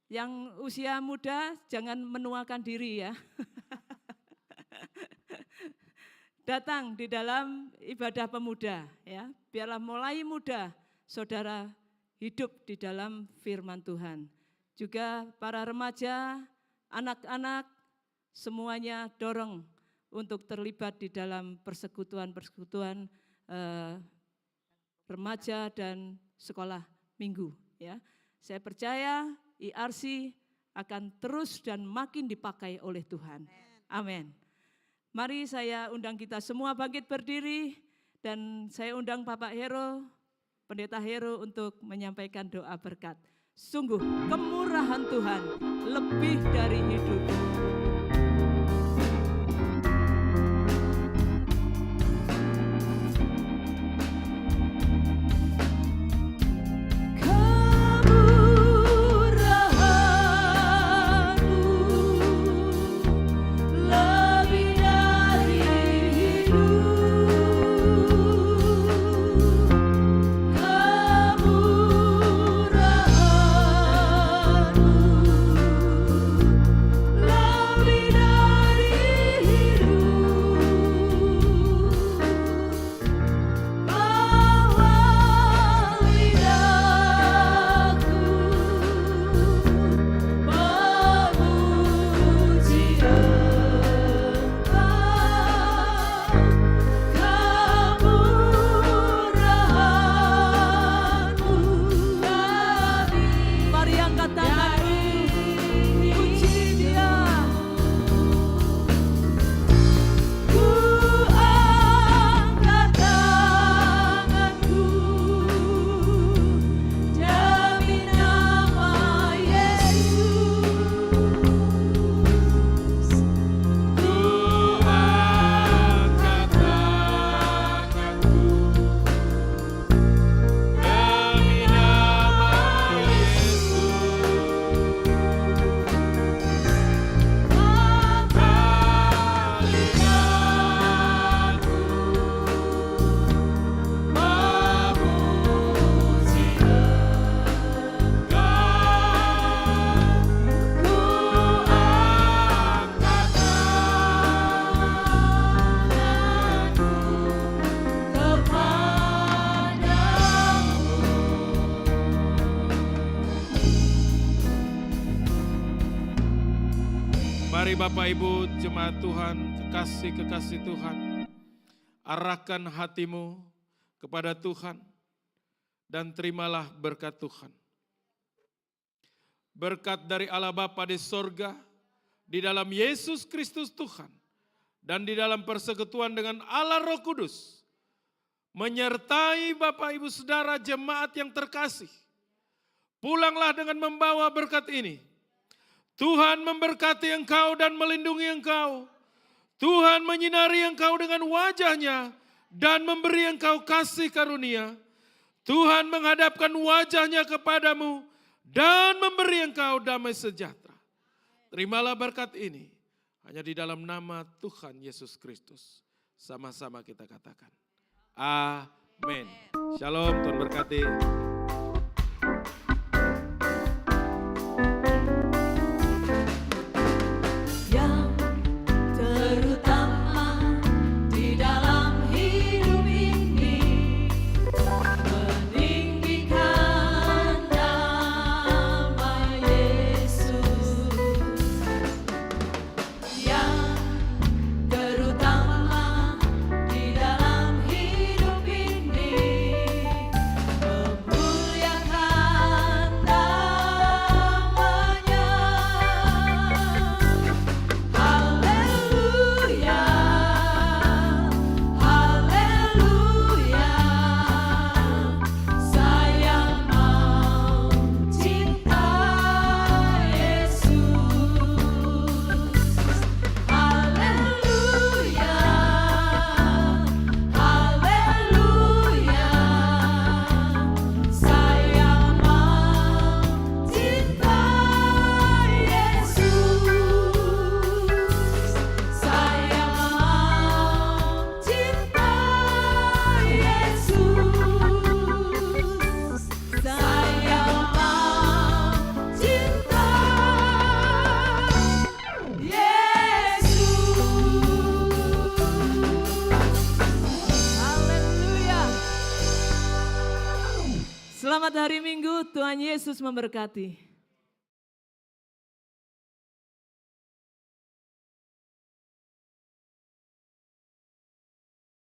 Speaker 1: yang usia muda jangan menuakan diri ya. Datang di dalam ibadah pemuda ya, biarlah mulai muda saudara hidup di dalam firman Tuhan. Juga para remaja, anak-anak semuanya dorong untuk terlibat di dalam persekutuan-persekutuan remaja dan sekolah minggu ya. Saya percaya IRC akan terus dan makin dipakai oleh Tuhan. Amin. Mari saya undang kita semua bangkit berdiri dan saya undang Bapak Hero, Pendeta Hero untuk menyampaikan doa berkat. Sungguh kemurahan Tuhan lebih dari hidup.
Speaker 5: Love
Speaker 3: Mari Bapak Ibu jemaat Tuhan, kekasih-kekasih Tuhan, arahkan hatimu kepada Tuhan dan terimalah berkat Tuhan. Berkat dari Allah Bapa di sorga, di dalam Yesus Kristus Tuhan, dan di dalam persekutuan dengan Allah Roh Kudus, menyertai Bapak Ibu Saudara jemaat yang terkasih. Pulanglah dengan membawa berkat ini. Tuhan memberkati engkau dan melindungi engkau. Tuhan menyinari engkau dengan wajahnya dan memberi engkau kasih karunia. Tuhan menghadapkan wajahnya kepadamu dan memberi engkau damai sejahtera. Terimalah berkat ini hanya di dalam nama Tuhan Yesus Kristus. Sama-sama kita katakan. Amin. Shalom, Tuhan berkati.
Speaker 1: Selamat hari Minggu, Tuhan Yesus memberkati.